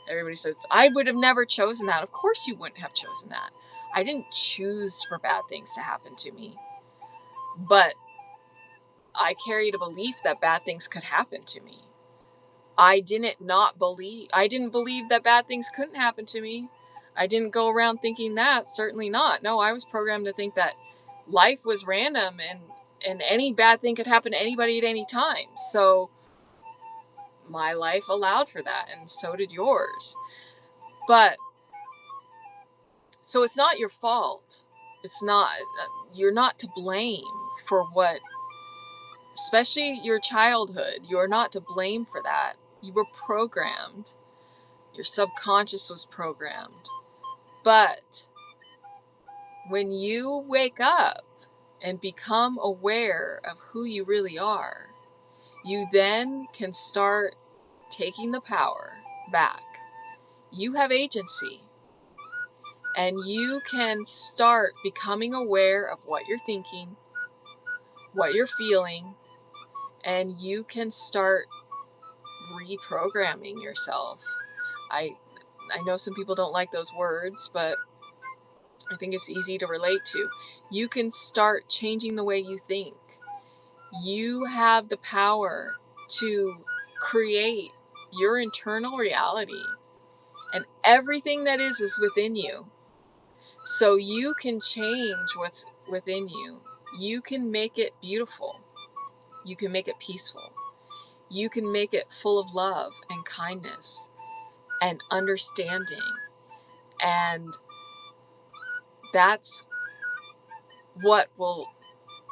Everybody says, I would have never chosen that. Of course you wouldn't have chosen that. I didn't choose for bad things to happen to me. But I carried a belief that bad things could happen to me. I didn't believe that bad things couldn't happen to me. I didn't go around thinking that. Certainly not. No, I was programmed to think that life was random, and any bad thing could happen to anybody at any time. So my life allowed for that, and so did yours. But so it's not your fault. It's not, you're not to blame for what, especially your childhood. You're not to blame for that. You were programmed. Your subconscious was programmed. But when you wake up and become aware of who you really are, you then can start taking the power back. You have agency. And you can start becoming aware of what you're thinking, what you're feeling, and you can start reprogramming yourself. I know some people don't like those words, but I think it's easy to relate to. You can start changing the way you think. You have the power to create your internal reality, and everything that is within you. So you can change what's within you. You can make it beautiful. You can make it peaceful. You can make it full of love and kindness and understanding. And that's what will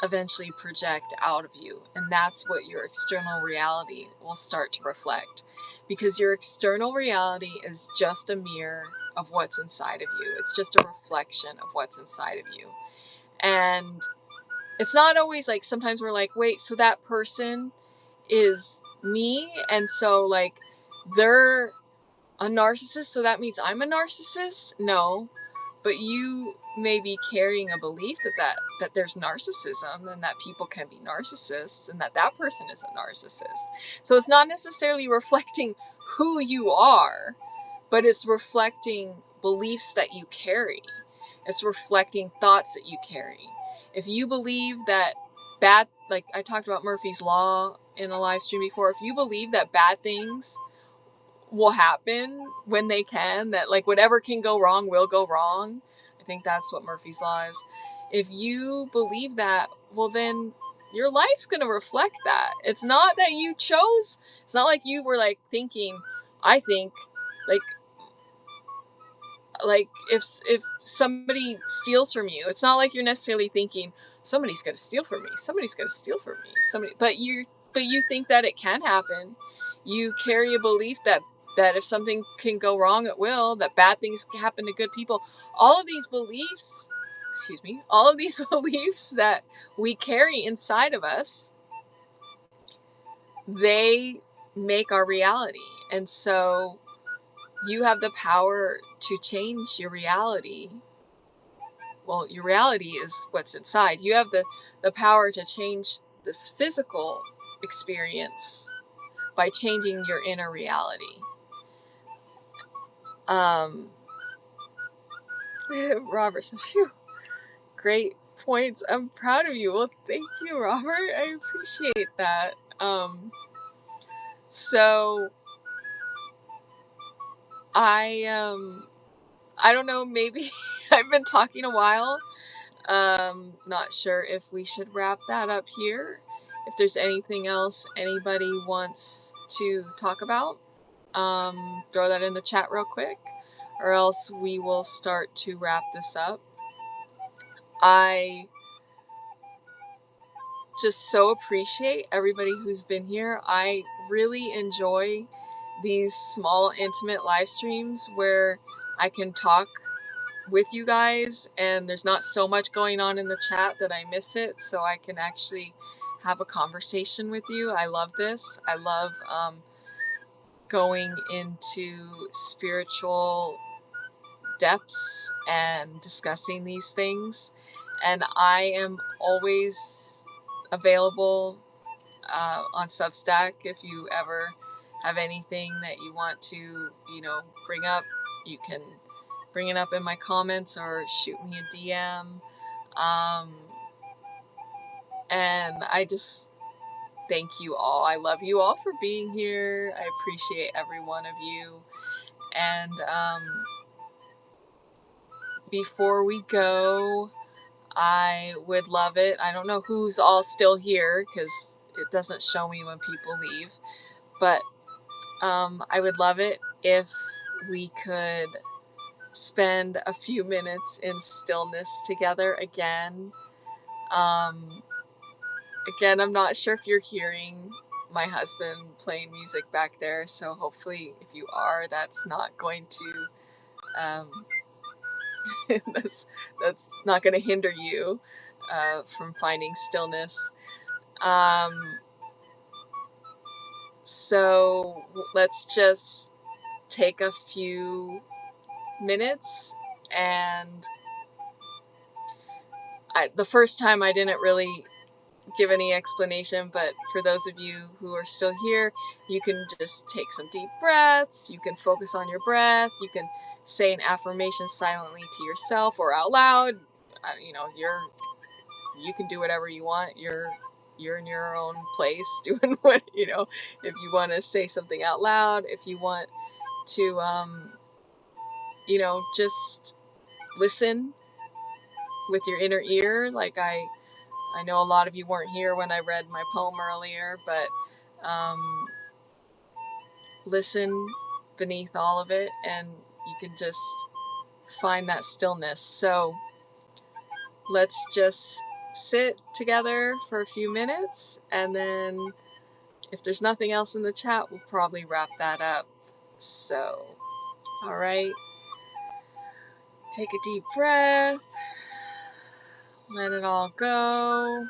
eventually project out of you. And that's what your external reality will start to reflect. Because your external reality is just a mirror of what's inside of you. It's just a reflection of what's inside of you. And it's not always like, sometimes we're like, wait, so that person is me, and so like they're a narcissist, so that means I'm a narcissist? No, but you may be carrying a belief that there's narcissism and that people can be narcissists and that person is a narcissist. So it's not necessarily reflecting who you are, but it's reflecting beliefs that you carry. It's reflecting thoughts that you carry. If you believe that bad, like I talked about Murphy's Law in a live stream before, if you believe that bad things will happen when they can, that like whatever can go wrong will go wrong, I think that's what Murphy's Law is. If you believe that, well then your life's going to reflect that. It's not that you chose, it's not like you were like thinking, I think, like if somebody steals from you, it's not like you're necessarily thinking somebody's going to steal from me, but you think that it can happen. You carry a belief that if something can go wrong, it will, that bad things happen to good people. All of these beliefs, all of these beliefs that we carry inside of us, they make our reality. And so you have the power to change your reality. Well, your reality is what's inside. You have the power to change this physical experience by changing your inner reality. Robert says, phew, great points. I'm proud of you. Well, thank you, Robert. I appreciate that. So I don't know, maybe I've been talking a while. Not sure if we should wrap that up here. If there's anything else anybody wants to talk about, throw that in the chat real quick, or else we will start to wrap this up. I just so appreciate everybody who's been here. I really enjoy these small, intimate live streams where I can talk with you guys and there's not so much going on in the chat that I miss it, so I can actually have a conversation with you. I love this. I love going into spiritual depths and discussing these things, and I am always available on Substack. If you ever have anything that you want to bring up, you can bring it up in my comments or shoot me a DM. And I just thank you all. I love you all for being here. I appreciate every one of you. And before we go, I would love it. I don't know who's all still here because it doesn't show me when people leave. But I would love it if we could spend a few minutes in stillness together again. Again, I'm not sure if you're hearing my husband playing music back there, so hopefully if you are, that's not going to that's not going to hinder you from finding stillness. So let's just take a few minutes. And the first time I didn't really give any explanation, but for those of you who are still here, you can just take some deep breaths. You can focus on your breath. You can say an affirmation silently to yourself or out loud. You can do whatever you want. You're in your own place doing what, if you want to say something out loud, if you want to just listen with your inner ear. Like I know a lot of you weren't here when I read my poem earlier, but listen beneath all of it and you can just find that stillness. So let's just sit together for a few minutes, and then if there's nothing else in the chat, we'll probably wrap that up. So, all right, take a deep breath, let it all go.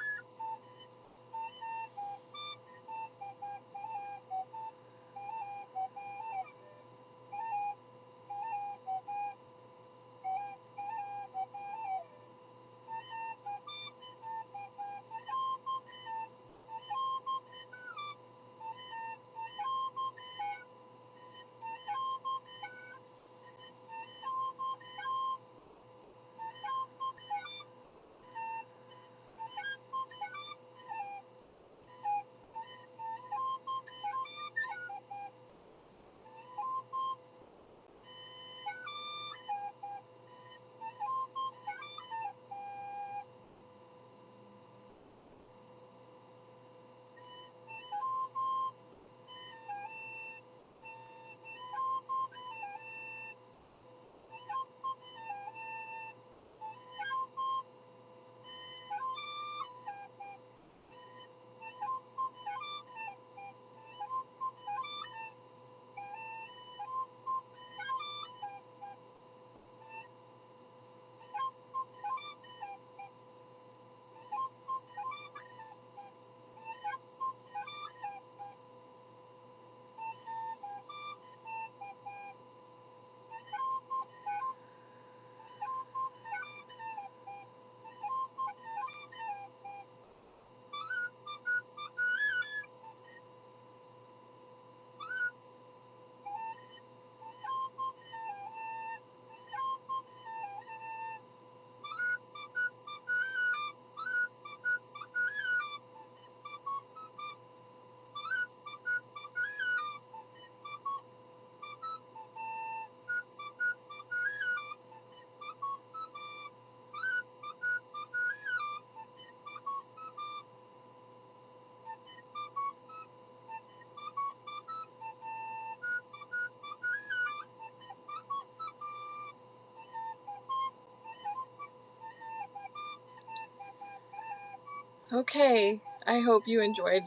Okay, I hope you enjoyed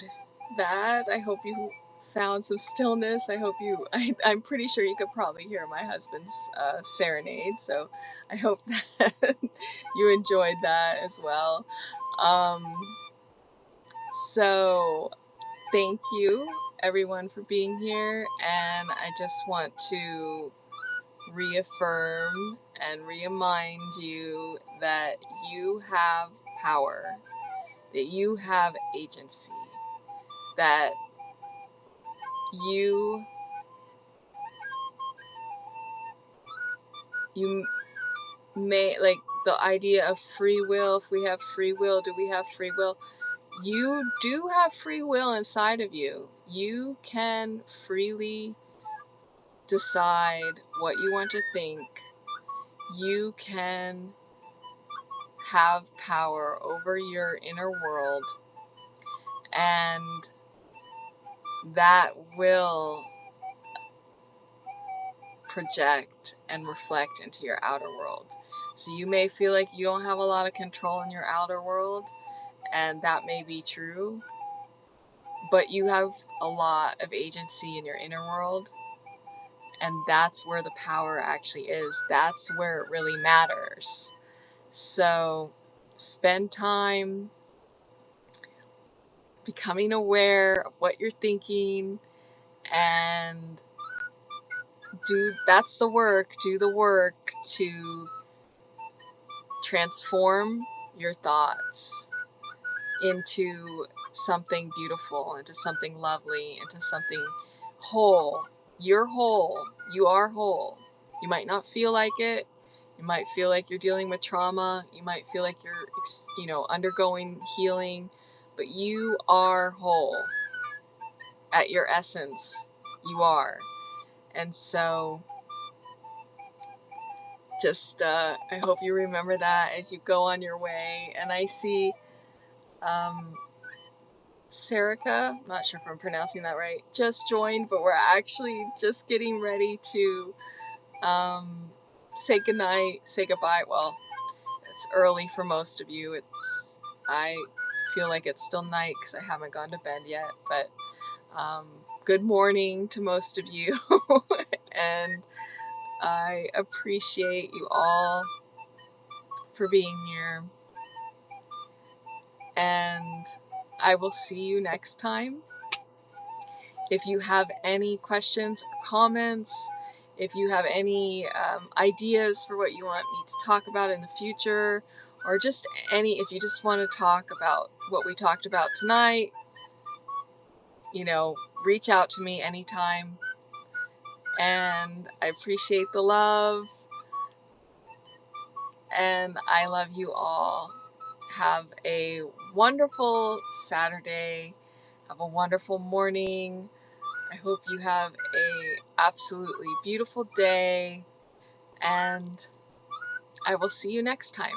that. I hope you found some stillness. I hope you, I'm pretty sure you could probably hear my husband's serenade, so I hope that you enjoyed that as well. Um, so, thank you everyone for being here, and I just want to reaffirm and remind you that you have power, that you have agency, that you you may, like, the idea of free will. If we have free will, do we have free will? You do have free will inside of you. You can freely decide what you want to think. You can have power over your inner world, and that will project and reflect into your outer world. So you may feel like you don't have a lot of control in your outer world, and that may be true, but you have a lot of agency in your inner world, and that's where the power actually is. That's where it really matters. So spend time becoming aware of what you're thinking, and that's the work. Do the work to transform your thoughts into something beautiful, into something lovely, into something whole. You're whole. You are whole. You might not feel like it. You might feel like you're dealing with trauma. You might feel like you're, undergoing healing, but you are whole at your essence. You are. And so just, I hope you remember that as you go on your way. And I see, Serica, not sure if I'm pronouncing that right, just joined, but we're actually just getting ready to say goodnight, say goodbye. Well, it's early for most of you. I feel like it's still night because I haven't gone to bed yet, but good morning to most of you. And I appreciate you all for being here. And I will see you next time. If you have any questions or comments, if you have any ideas for what you want me to talk about in the future, or just if you just want to talk about what we talked about tonight, reach out to me anytime. And I appreciate the love, and I love you all. Have a wonderful Saturday. Have a wonderful morning. I hope you have a absolutely beautiful day, and I will see you next time.